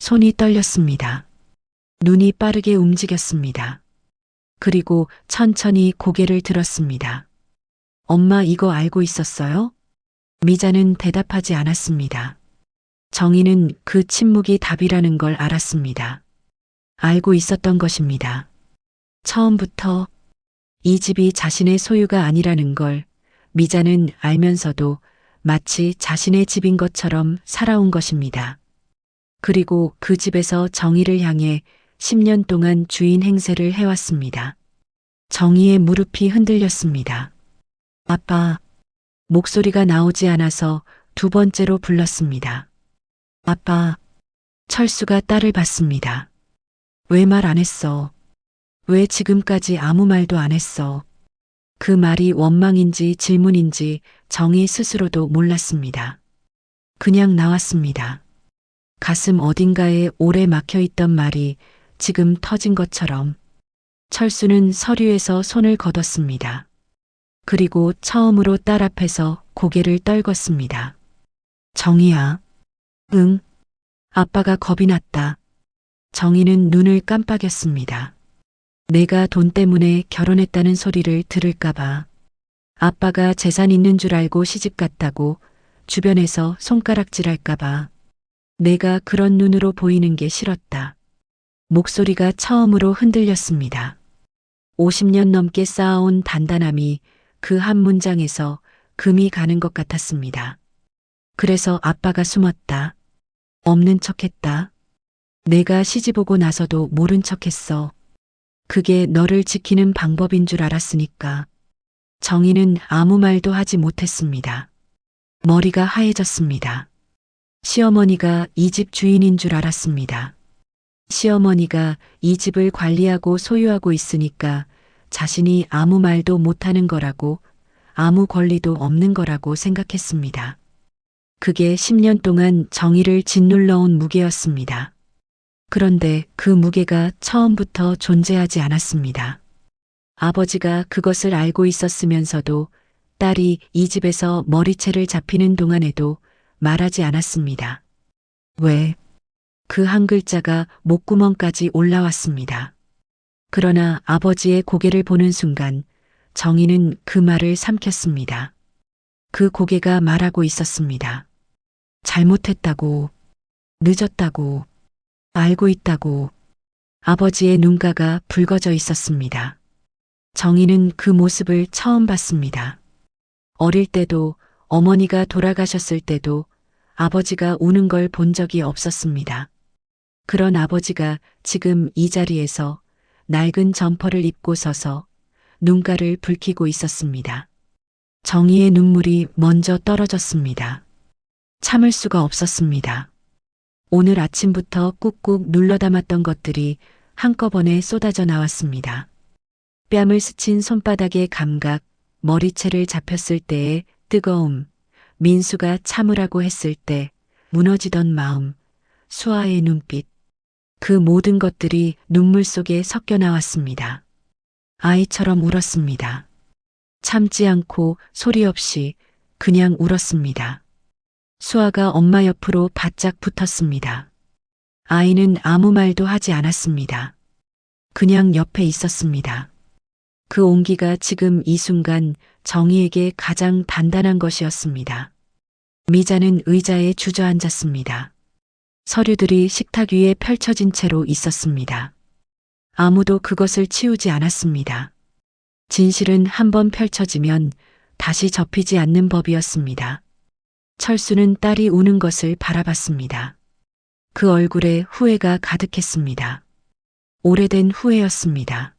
손이 떨렸습니다. 눈이 빠르게 움직였습니다. 그리고 천천히 고개를 들었습니다. 엄마 이거 알고 있었어요? 미자는 대답하지 않았습니다. 정희는 그 침묵이 답이라는 걸 알았습니다. 알고 있었던 것입니다. 처음부터 이 집이 자신의 소유가 아니라는 걸 미자는 알면서도 마치 자신의 집인 것처럼 살아온 것입니다. 그리고 그 집에서 정희를 향해 10년 동안 주인 행세를 해왔습니다. 정희의 무릎이 흔들렸습니다. 아빠, 목소리가 나오지 않아서 두 번째로 불렀습니다. 아빠, 철수가 딸을 봤습니다. 왜 말 안 했어? 왜 지금까지 아무 말도 안 했어? 그 말이 원망인지 질문인지 정희 스스로도 몰랐습니다. 그냥 나왔습니다. 가슴 어딘가에 오래 막혀있던 말이 지금 터진 것처럼. 철수는 서류에서 손을 걷었습니다. 그리고 처음으로 딸 앞에서 고개를 떨궜습니다. 정희야. 응. 아빠가 겁이 났다. 정희는 눈을 깜빡였습니다. 내가 돈 때문에 결혼했다는 소리를 들을까봐. 아빠가 재산 있는 줄 알고 시집 갔다고 주변에서 손가락질 할까봐. 내가 그런 눈으로 보이는 게 싫었다. 목소리가 처음으로 흔들렸습니다. 50년 넘게 쌓아온 단단함이 그 한 문장에서 금이 가는 것 같았습니다. 그래서 아빠가 숨었다. 없는 척했다. 내가 시집 오고 나서도 모른 척했어. 그게 너를 지키는 방법인 줄 알았으니까. 정희는 아무 말도 하지 못했습니다. 머리가 하얘졌습니다. 시어머니가 이 집 주인인 줄 알았습니다. 시어머니가 이 집을 관리하고 소유하고 있으니까 자신이 아무 말도 못하는 거라고, 아무 권리도 없는 거라고 생각했습니다. 그게 10년 동안 정의를 짓눌러온 무게였습니다. 그런데 그 무게가 처음부터 존재하지 않았습니다. 아버지가 그것을 알고 있었으면서도 딸이 이 집에서 머리채를 잡히는 동안에도 말하지 않았습니다. 왜? 그 한 글자가 목구멍까지 올라왔습니다. 그러나 아버지의 고개를 보는 순간 정희는 그 말을 삼켰습니다. 그 고개가 말하고 있었습니다. 잘못했다고, 늦었다고, 알고 있다고. 아버지의 눈가가 붉어져 있었습니다. 정희는 그 모습을 처음 봤습니다. 어릴 때도, 어머니가 돌아가셨을 때도 아버지가 우는 걸 본 적이 없었습니다. 그런 아버지가 지금 이 자리에서 낡은 점퍼를 입고 서서 눈가를 붉히고 있었습니다. 정희의 눈물이 먼저 떨어졌습니다. 참을 수가 없었습니다. 오늘 아침부터 꾹꾹 눌러 담았던 것들이 한꺼번에 쏟아져 나왔습니다. 뺨을 스친 손바닥의 감각, 머리채를 잡혔을 때의 뜨거움, 민수가 참으라고 했을 때 무너지던 마음, 수아의 눈빛, 그 모든 것들이 눈물 속에 섞여 나왔습니다. 아이처럼 울었습니다. 참지 않고 소리 없이 그냥 울었습니다. 수아가 엄마 옆으로 바짝 붙었습니다. 아이는 아무 말도 하지 않았습니다. 그냥 옆에 있었습니다. 그 온기가 지금 이 순간 정희에게 가장 단단한 것이었습니다. 미자는 의자에 주저앉았습니다. 서류들이 식탁 위에 펼쳐진 채로 있었습니다. 아무도 그것을 치우지 않았습니다. 진실은 한번 펼쳐지면 다시 접히지 않는 법이었습니다. 철수는 딸이 우는 것을 바라봤습니다. 그 얼굴에 후회가 가득했습니다. 오래된 후회였습니다.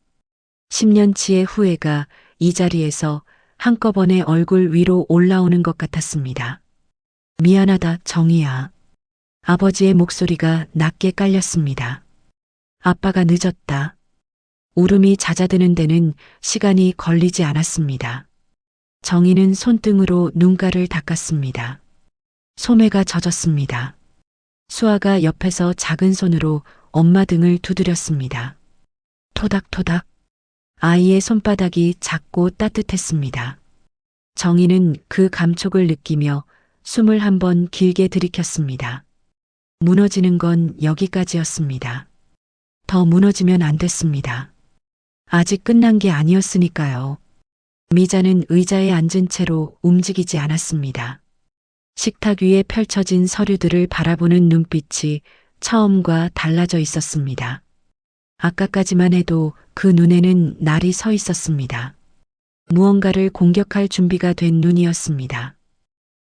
10년치의 후회가 이 자리에서 한꺼번에 얼굴 위로 올라오는 것 같았습니다. 미안하다, 정희야. 아버지의 목소리가 낮게 깔렸습니다. 아빠가 늦었다. 울음이 잦아드는 데는 시간이 걸리지 않았습니다. 정희는 손등으로 눈가를 닦았습니다. 소매가 젖었습니다. 수아가 옆에서 작은 손으로 엄마 등을 두드렸습니다. 토닥토닥. 아이의 손바닥이 작고 따뜻했습니다. 정희는 그 감촉을 느끼며 숨을 한번 길게 들이켰습니다. 무너지는 건 여기까지였습니다. 더 무너지면 안 됐습니다. 아직 끝난 게 아니었으니까요. 미자는 의자에 앉은 채로 움직이지 않았습니다. 식탁 위에 펼쳐진 서류들을 바라보는 눈빛이 처음과 달라져 있었습니다. 아까까지만 해도 그 눈에는 날이 서 있었습니다. 무언가를 공격할 준비가 된 눈이었습니다.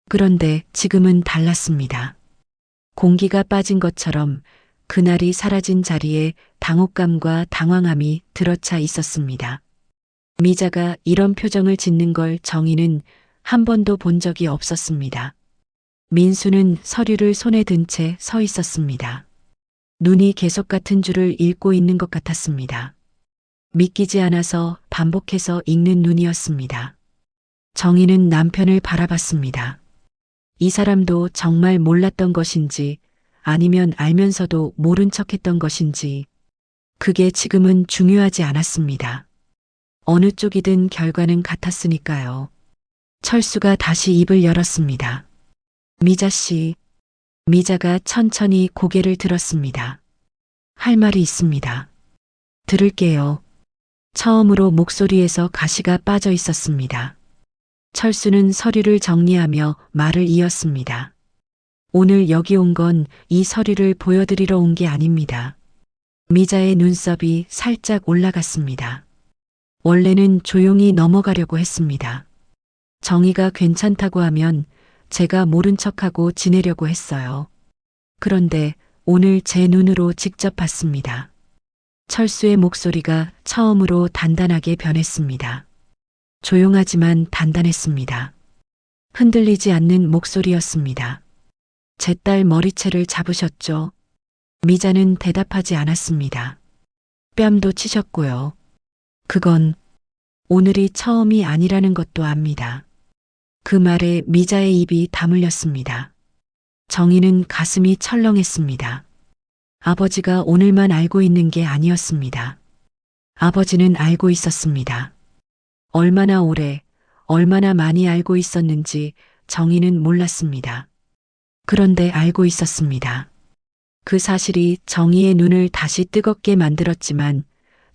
그런데 지금은 달랐습니다. 공기가 빠진 것처럼 그날이 사라진 자리에 당혹감과 당황함이 들어차 있었습니다. 미자가 이런 표정을 짓는 걸 정희는 한 번도 본 적이 없었습니다. 민수는 서류를 손에 든 채 서 있었습니다. 눈이 계속 같은 줄을 읽고 있는 것 같았습니다. 믿기지 않아서 반복해서 읽는 눈이었습니다. 정희는 남편을 바라봤습니다. 이 사람도 정말 몰랐던 것인지 아니면 알면서도 모른 척했던 것인지 그게 지금은 중요하지 않았습니다. 어느 쪽이든 결과는 같았으니까요. 철수가 다시 입을 열었습니다. 미자 씨. 미자가 천천히 고개를 들었습니다. 할 말이 있습니다. 들을게요. 처음으로 목소리에서 가시가 빠져 있었습니다. 철수는 서류를 정리하며 말을 이었습니다. 오늘 여기 온 건 이 서류를 보여드리러 온 게 아닙니다. 미자의 눈썹이 살짝 올라갔습니다. 원래는 조용히 넘어가려고 했습니다. 정희가 괜찮다고 하면 제가 모른 척하고 지내려고 했어요. 그런데 오늘 제 눈으로 직접 봤습니다. 철수의 목소리가 처음으로 단단하게 변했습니다. 조용하지만 단단했습니다. 흔들리지 않는 목소리였습니다. 제 딸 머리채를 잡으셨죠? 미자는 대답하지 않았습니다. 뺨도 치셨고요. 그건 오늘이 처음이 아니라는 것도 압니다. 그 말에 미자의 입이 다물렸습니다. 정희는 가슴이 철렁했습니다. 아버지가 오늘만 알고 있는 게 아니었습니다. 아버지는 알고 있었습니다. 얼마나 오래, 얼마나 많이 알고 있었는지 정희는 몰랐습니다. 그런데 알고 있었습니다. 그 사실이 정희의 눈을 다시 뜨겁게 만들었지만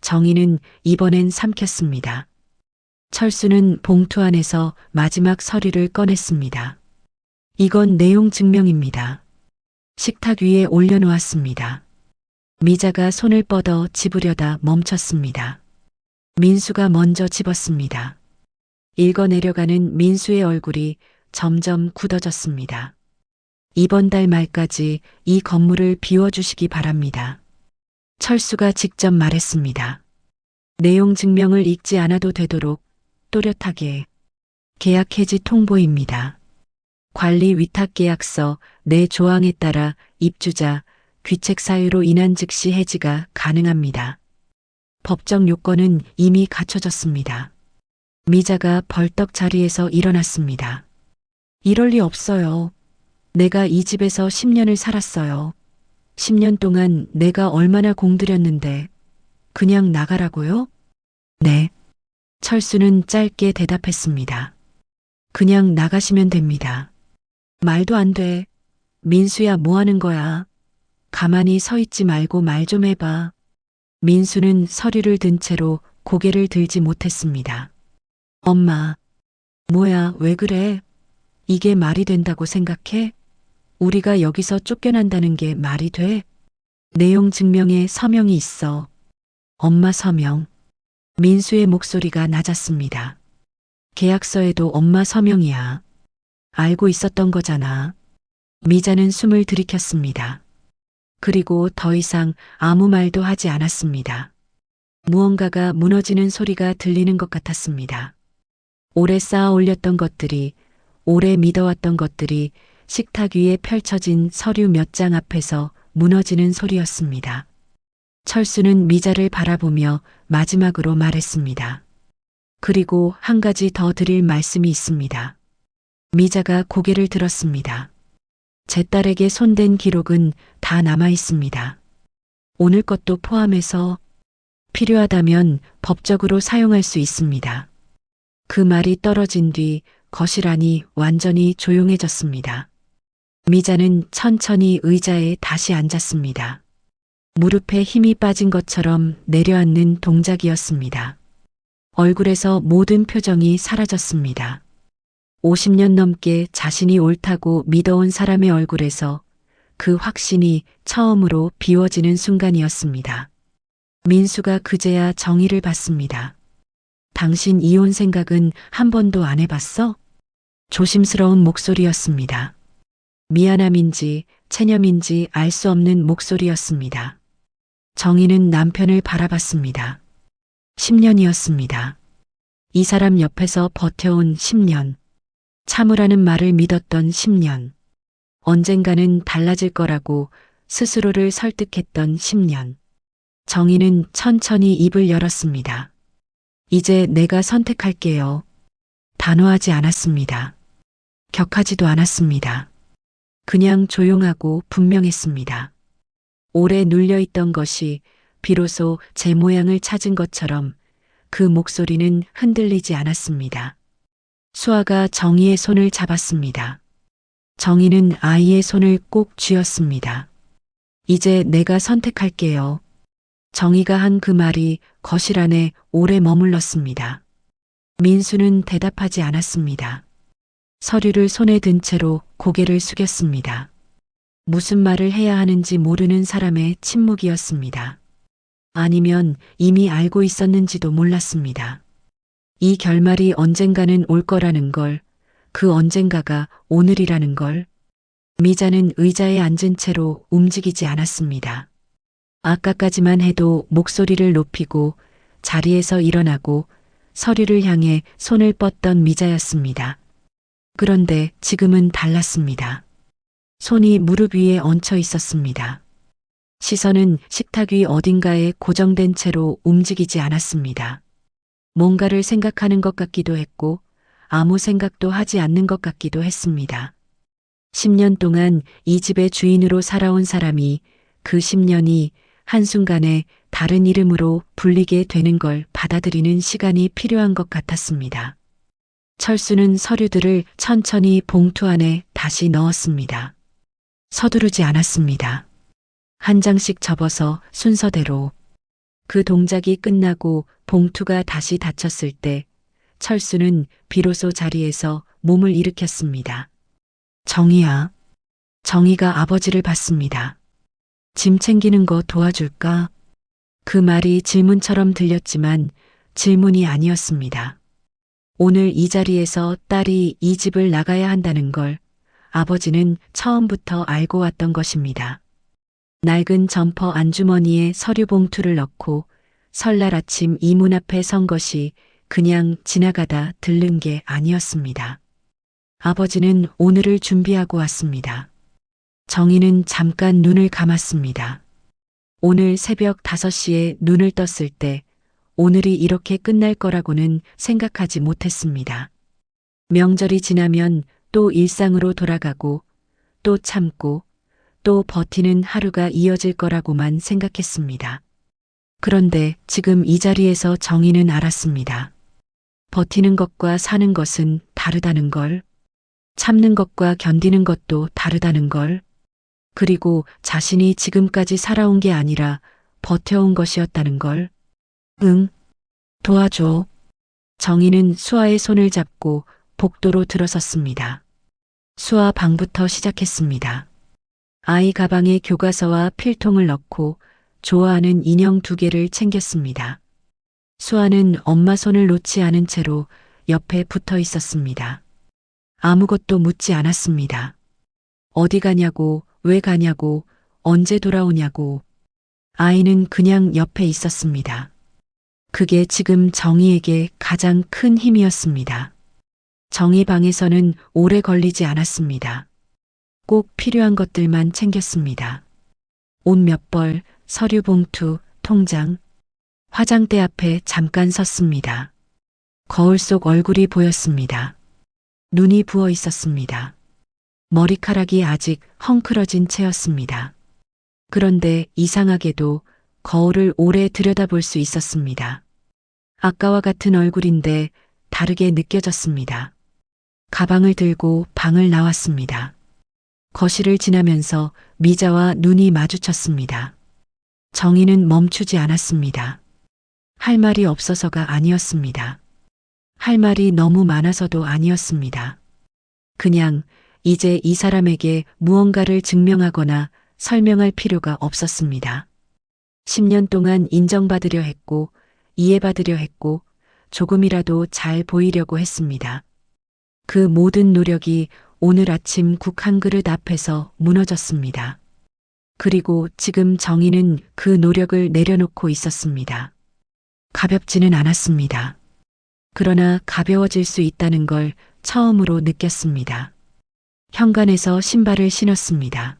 정희는 이번엔 삼켰습니다. 철수는 봉투 안에서 마지막 서류를 꺼냈습니다. 이건 내용 증명입니다. 식탁 위에 올려놓았습니다. 미자가 손을 뻗어 집으려다 멈췄습니다. 민수가 먼저 집었습니다. 읽어내려가는 민수의 얼굴이 점점 굳어졌습니다. 이번 달 말까지 이 건물을 비워주시기 바랍니다. 철수가 직접 말했습니다. 내용 증명을 읽지 않아도 되도록 또렷하게 계약 해지 통보입니다. 관리 위탁 계약서 내 조항에 따라 입주자 귀책 사유로 인한 즉시 해지가 가능합니다. 법적 요건은 이미 갖춰졌습니다. 미자가 벌떡 자리에서 일어났습니다. 이럴 리 없어요. 내가 이 집에서 10년을 살았어요. 10년 동안 내가 얼마나 공들였는데 그냥 나가라고요? 네. 철수는 짧게 대답했습니다. 그냥 나가시면 됩니다. 말도 안 돼. 민수야, 뭐 하는 거야? 가만히 서 있지 말고 말 좀 해봐. 민수는 서류를 든 채로 고개를 들지 못했습니다. 엄마, 뭐야, 왜 그래? 이게 말이 된다고 생각해? 우리가 여기서 쫓겨난다는 게 말이 돼? 내용 증명에 서명이 있어. 엄마 서명. 민수의 목소리가 낮았습니다. 계약서에도 엄마 서명이야. 알고 있었던 거잖아. 미자는 숨을 들이켰습니다. 그리고 더 이상 아무 말도 하지 않았습니다. 무언가가 무너지는 소리가 들리는 것 같았습니다. 오래 쌓아 올렸던 것들이, 오래 믿어왔던 것들이 식탁 위에 펼쳐진 서류 몇 장 앞에서 무너지는 소리였습니다. 철수는 미자를 바라보며 마지막으로 말했습니다. 그리고 한 가지 더 드릴 말씀이 있습니다. 미자가 고개를 들었습니다. 제 딸에게 손댄 기록은 다 남아 있습니다. 오늘 것도 포함해서 필요하다면 법적으로 사용할 수 있습니다. 그 말이 떨어진 뒤 거실 안이 완전히 조용해졌습니다. 미자는 천천히 의자에 다시 앉았습니다. 무릎에 힘이 빠진 것처럼 내려앉는 동작이었습니다. 얼굴에서 모든 표정이 사라졌습니다. 50년 넘게 자신이 옳다고 믿어온 사람의 얼굴에서 그 확신이 처음으로 비워지는 순간이었습니다. 민수가 그제야 정의를 받습니다. 당신 이혼 생각은 한 번도 안 해봤어? 조심스러운 목소리였습니다. 미안함인지 체념인지 알 수 없는 목소리였습니다. 정희는 남편을 바라봤습니다. 10년이었습니다. 이 사람 옆에서 버텨온 10년. 참으라는 말을 믿었던 10년. 언젠가는 달라질 거라고 스스로를 설득했던 10년. 정희는 천천히 입을 열었습니다. 이제 내가 선택할게요. 단호하지 않았습니다. 격하지도 않았습니다. 그냥 조용하고 분명했습니다. 오래 눌려있던 것이 비로소 제 모양을 찾은 것처럼 그 목소리는 흔들리지 않았습니다. 수아가 정희의 손을 잡았습니다. 정희는 아이의 손을 꼭 쥐었습니다. 이제 내가 선택할게요. 정희가 한 그 말이 거실 안에 오래 머물렀습니다. 민수는 대답하지 않았습니다. 서류를 손에 든 채로 고개를 숙였습니다. 무슨 말을 해야 하는지 모르는 사람의 침묵이었습니다. 아니면 이미 알고 있었는지도 몰랐습니다. 이 결말이 언젠가는 올 거라는 걸, 그 언젠가가 오늘이라는 걸. 미자는 의자에 앉은 채로 움직이지 않았습니다. 아까까지만 해도 목소리를 높이고 자리에서 일어나고 서류를 향해 손을 뻗던 미자였습니다. 그런데 지금은 달랐습니다. 손이 무릎 위에 얹혀 있었습니다. 시선은 식탁 위 어딘가에 고정된 채로 움직이지 않았습니다. 뭔가를 생각하는 것 같기도 했고 아무 생각도 하지 않는 것 같기도 했습니다. 10년 동안 이 집의 주인으로 살아온 사람이 그 10년이 한순간에 다른 이름으로 불리게 되는 걸 받아들이는 시간이 필요한 것 같았습니다. 철수는 서류들을 천천히 봉투 안에 다시 넣었습니다. 서두르지 않았습니다. 한 장씩 접어서 순서대로. 그 동작이 끝나고 봉투가 다시 닫혔을 때 철수는 비로소 자리에서 몸을 일으켰습니다. 정희야. 정희가 아버지를 봤습니다. 짐 챙기는 거 도와줄까? 그 말이 질문처럼 들렸지만 질문이 아니었습니다. 오늘 이 자리에서 딸이 이 집을 나가야 한다는 걸 아버지는 처음부터 알고 왔던 것입니다. 낡은 점퍼 안주머니에 서류 봉투를 넣고 설날 아침 이 문 앞에 선 것이 그냥 지나가다 들른 게 아니었습니다. 아버지는 오늘을 준비하고 왔습니다. 정희는 잠깐 눈을 감았습니다. 오늘 새벽 5시에 눈을 떴을 때 오늘이 이렇게 끝날 거라고는 생각하지 못했습니다. 명절이 지나면 또 일상으로 돌아가고 또 참고 또 버티는 하루가 이어질 거라고만 생각했습니다. 그런데 지금 이 자리에서 정희는 알았습니다. 버티는 것과 사는 것은 다르다는 걸, 참는 것과 견디는 것도 다르다는 걸, 그리고 자신이 지금까지 살아온 게 아니라 버텨온 것이었다는 걸. 응, 도와줘. 정희는 수아의 손을 잡고 복도로 들어섰습니다. 수아 방부터 시작했습니다. 아이 가방에 교과서와 필통을 넣고 좋아하는 인형 2개를 챙겼습니다. 수아는 엄마 손을 놓지 않은 채로 옆에 붙어 있었습니다. 아무것도 묻지 않았습니다. 어디 가냐고, 왜 가냐고, 언제 돌아오냐고. 아이는 그냥 옆에 있었습니다. 그게 지금 정희에게 가장 큰 힘이었습니다. 정희 방에서는 오래 걸리지 않았습니다. 꼭 필요한 것들만 챙겼습니다. 옷 몇 벌, 서류 봉투, 통장. 화장대 앞에 잠깐 섰습니다. 거울 속 얼굴이 보였습니다. 눈이 부어 있었습니다. 머리카락이 아직 헝클어진 채였습니다. 그런데 이상하게도 거울을 오래 들여다볼 수 있었습니다. 아까와 같은 얼굴인데 다르게 느껴졌습니다. 가방을 들고 방을 나왔습니다. 거실을 지나면서 미자와 눈이 마주쳤습니다. 정희는 멈추지 않았습니다. 할 말이 없어서가 아니었습니다. 할 말이 너무 많아서도 아니었습니다. 그냥 이제 이 사람에게 무언가를 증명하거나 설명할 필요가 없었습니다. 10년 동안 인정받으려 했고 이해받으려 했고 조금이라도 잘 보이려고 했습니다. 그 모든 노력이 오늘 아침 국 한 그릇 앞에서 무너졌습니다. 그리고 지금 정희는 그 노력을 내려놓고 있었습니다. 가볍지는 않았습니다. 그러나 가벼워질 수 있다는 걸 처음으로 느꼈습니다. 현관에서 신발을 신었습니다.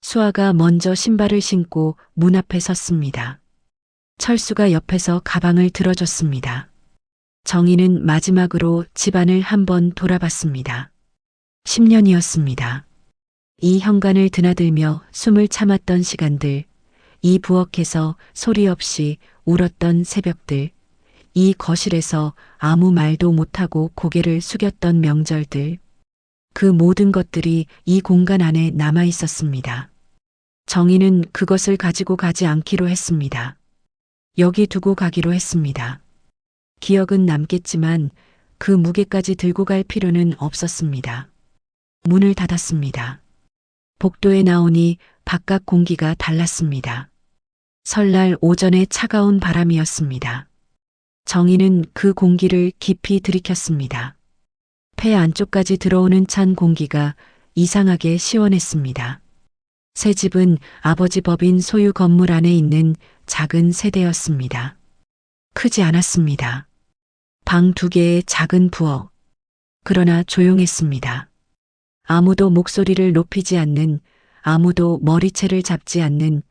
수아가 먼저 신발을 신고 문 앞에 섰습니다. 철수가 옆에서 가방을 들어줬습니다. 정희는 마지막으로 집안을 한번 돌아봤습니다. 10년이었습니다. 이 현관을 드나들며 숨을 참았던 시간들, 이 부엌에서 소리 없이 울었던 새벽들, 이 거실에서 아무 말도 못하고 고개를 숙였던 명절들. 그 모든 것들이 이 공간 안에 남아 있었습니다. 정희는 그것을 가지고 가지 않기로 했습니다. 여기 두고 가기로 했습니다. 기억은 남겠지만 그 무게까지 들고 갈 필요는 없었습니다. 문을 닫았습니다. 복도에 나오니 바깥 공기가 달랐습니다. 설날 오전의 차가운 바람이었습니다. 정희는 그 공기를 깊이 들이켰습니다. 폐 안쪽까지 들어오는 찬 공기가 이상하게 시원했습니다. 새 집은 아버지 법인 소유 건물 안에 있는 작은 세대였습니다. 크지 않았습니다. 방 2개의 작은 부엌. 그러나 조용했습니다. 아무도 목소리를 높이지 않는, 아무도 머리채를 잡지 않는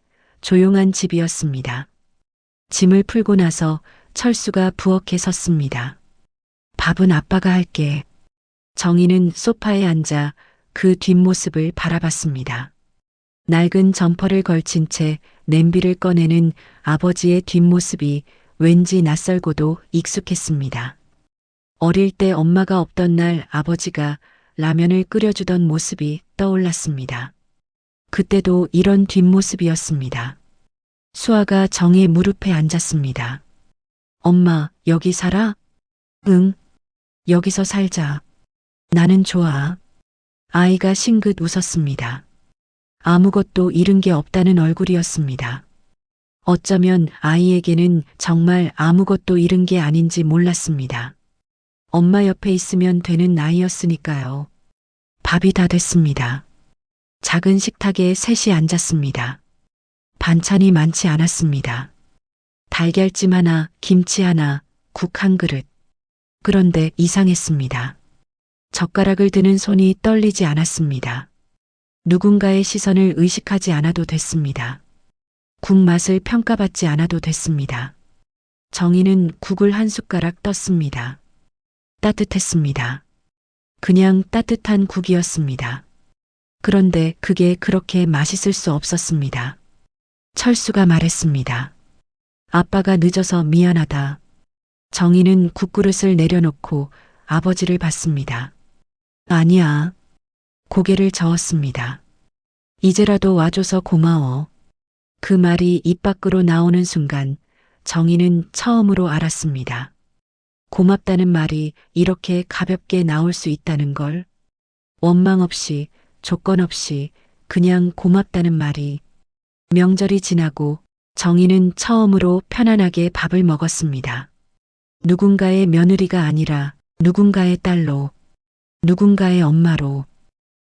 조용한 집이었습니다. 짐을 풀고 나서 철수가 부엌에 섰습니다. 밥은 아빠가 할게. 정희는 소파에 앉아 그 뒷모습을 바라봤습니다. 낡은 점퍼를 걸친 채 냄비를 꺼내는 아버지의 뒷모습이 왠지 낯설고도 익숙했습니다. 어릴 때 엄마가 없던 날 아버지가 라면을 끓여주던 모습이 떠올랐습니다. 그때도 이런 뒷모습이었습니다. 수아가 정의 무릎에 앉았습니다. 엄마, 여기 살아? 응. 여기서 살자. 나는 좋아. 아이가 싱긋 웃었습니다. 아무것도 잃은 게 없다는 얼굴이었습니다. 어쩌면 아이에게는 정말 아무것도 잃은 게 아닌지 몰랐습니다. 엄마 옆에 있으면 되는 나이였으니까요. 밥이 다 됐습니다. 작은 식탁에 셋이 앉았습니다. 반찬이 많지 않았습니다. 달걀찜 하나, 김치 하나, 국 한 그릇. 그런데 이상했습니다. 젓가락을 드는 손이 떨리지 않았습니다. 누군가의 시선을 의식하지 않아도 됐습니다. 국 맛을 평가받지 않아도 됐습니다. 정희는 국을 한 숟가락 떴습니다. 따뜻했습니다. 그냥 따뜻한 국이었습니다. 그런데 그게 그렇게 맛있을 수 없었습니다. 철수가 말했습니다. 아빠가 늦어서 미안하다. 정희는 국그릇을 내려놓고 아버지를 봤습니다. 아니야. 고개를 저었습니다. 이제라도 와줘서 고마워. 그 말이 입 밖으로 나오는 순간 정희는 처음으로 알았습니다. 고맙다는 말이 이렇게 가볍게 나올 수 있다는 걸. 원망 없이, 조건 없이 그냥 고맙다는 말이. 명절이 지나고 정희는 처음으로 편안하게 밥을 먹었습니다. 누군가의 며느리가 아니라 누군가의 딸로, 누군가의 엄마로,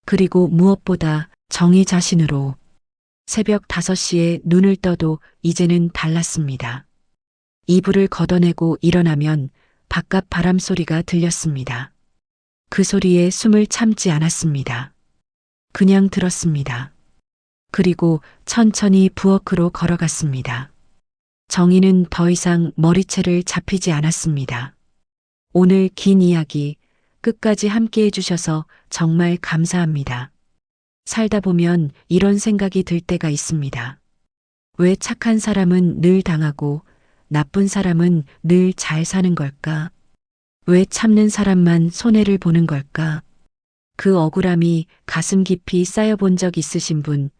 그리고 무엇보다 정희 자신으로. 새벽 5시에 눈을 떠도 이제는 달랐습니다. 이불을 걷어내고 일어나면 바깥 바람 소리가 들렸습니다. 그 소리에 숨을 참지 않았습니다. 그냥 들었습니다. 그리고 천천히 부엌으로 걸어갔습니다. 정희는 더 이상 머리채를 잡히지 않았습니다. 오늘 긴 이야기 끝까지 함께 해주셔서 정말 감사합니다. 살다 보면 이런 생각이 들 때가 있습니다. 왜 착한 사람은 늘 당하고 나쁜 사람은 늘 잘 사는 걸까? 왜 참는 사람만 손해를 보는 걸까? 그 억울함이 가슴 깊이 쌓여본 적 있으신 분,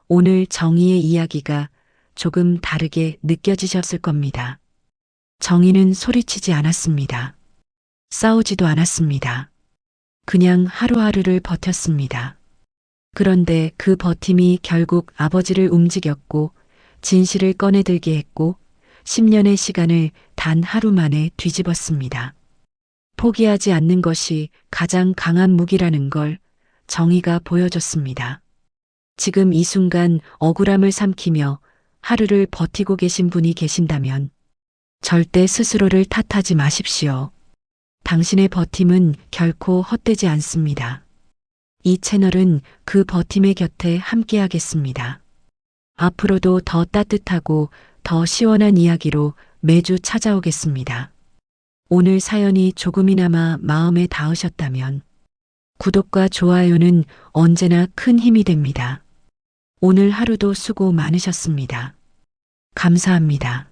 오늘 정희의 이야기가 조금 다르게 느껴지셨을 겁니다. 정희는 소리치지 않았습니다. 싸우지도 않았습니다. 그냥 하루하루를 버텼습니다. 그런데 그 버팀이 결국 아버지를 움직였고 진실을 꺼내들게 했고 10년의 시간을 단 하루 만에 뒤집었습니다. 포기하지 않는 것이 가장 강한 무기라는 걸 정희가 보여줬습니다. 지금 이 순간 억울함을 삼키며 하루를 버티고 계신 분이 계신다면 절대 스스로를 탓하지 마십시오. 당신의 버팀은 결코 헛되지 않습니다. 이 채널은 그 버팀의 곁에 함께하겠습니다. 앞으로도 더 따뜻하고 더 시원한 이야기로 매주 찾아오겠습니다. 오늘 사연이 조금이나마 마음에 닿으셨다면 구독과 좋아요는 언제나 큰 힘이 됩니다. 오늘 하루도 수고 많으셨습니다. 감사합니다.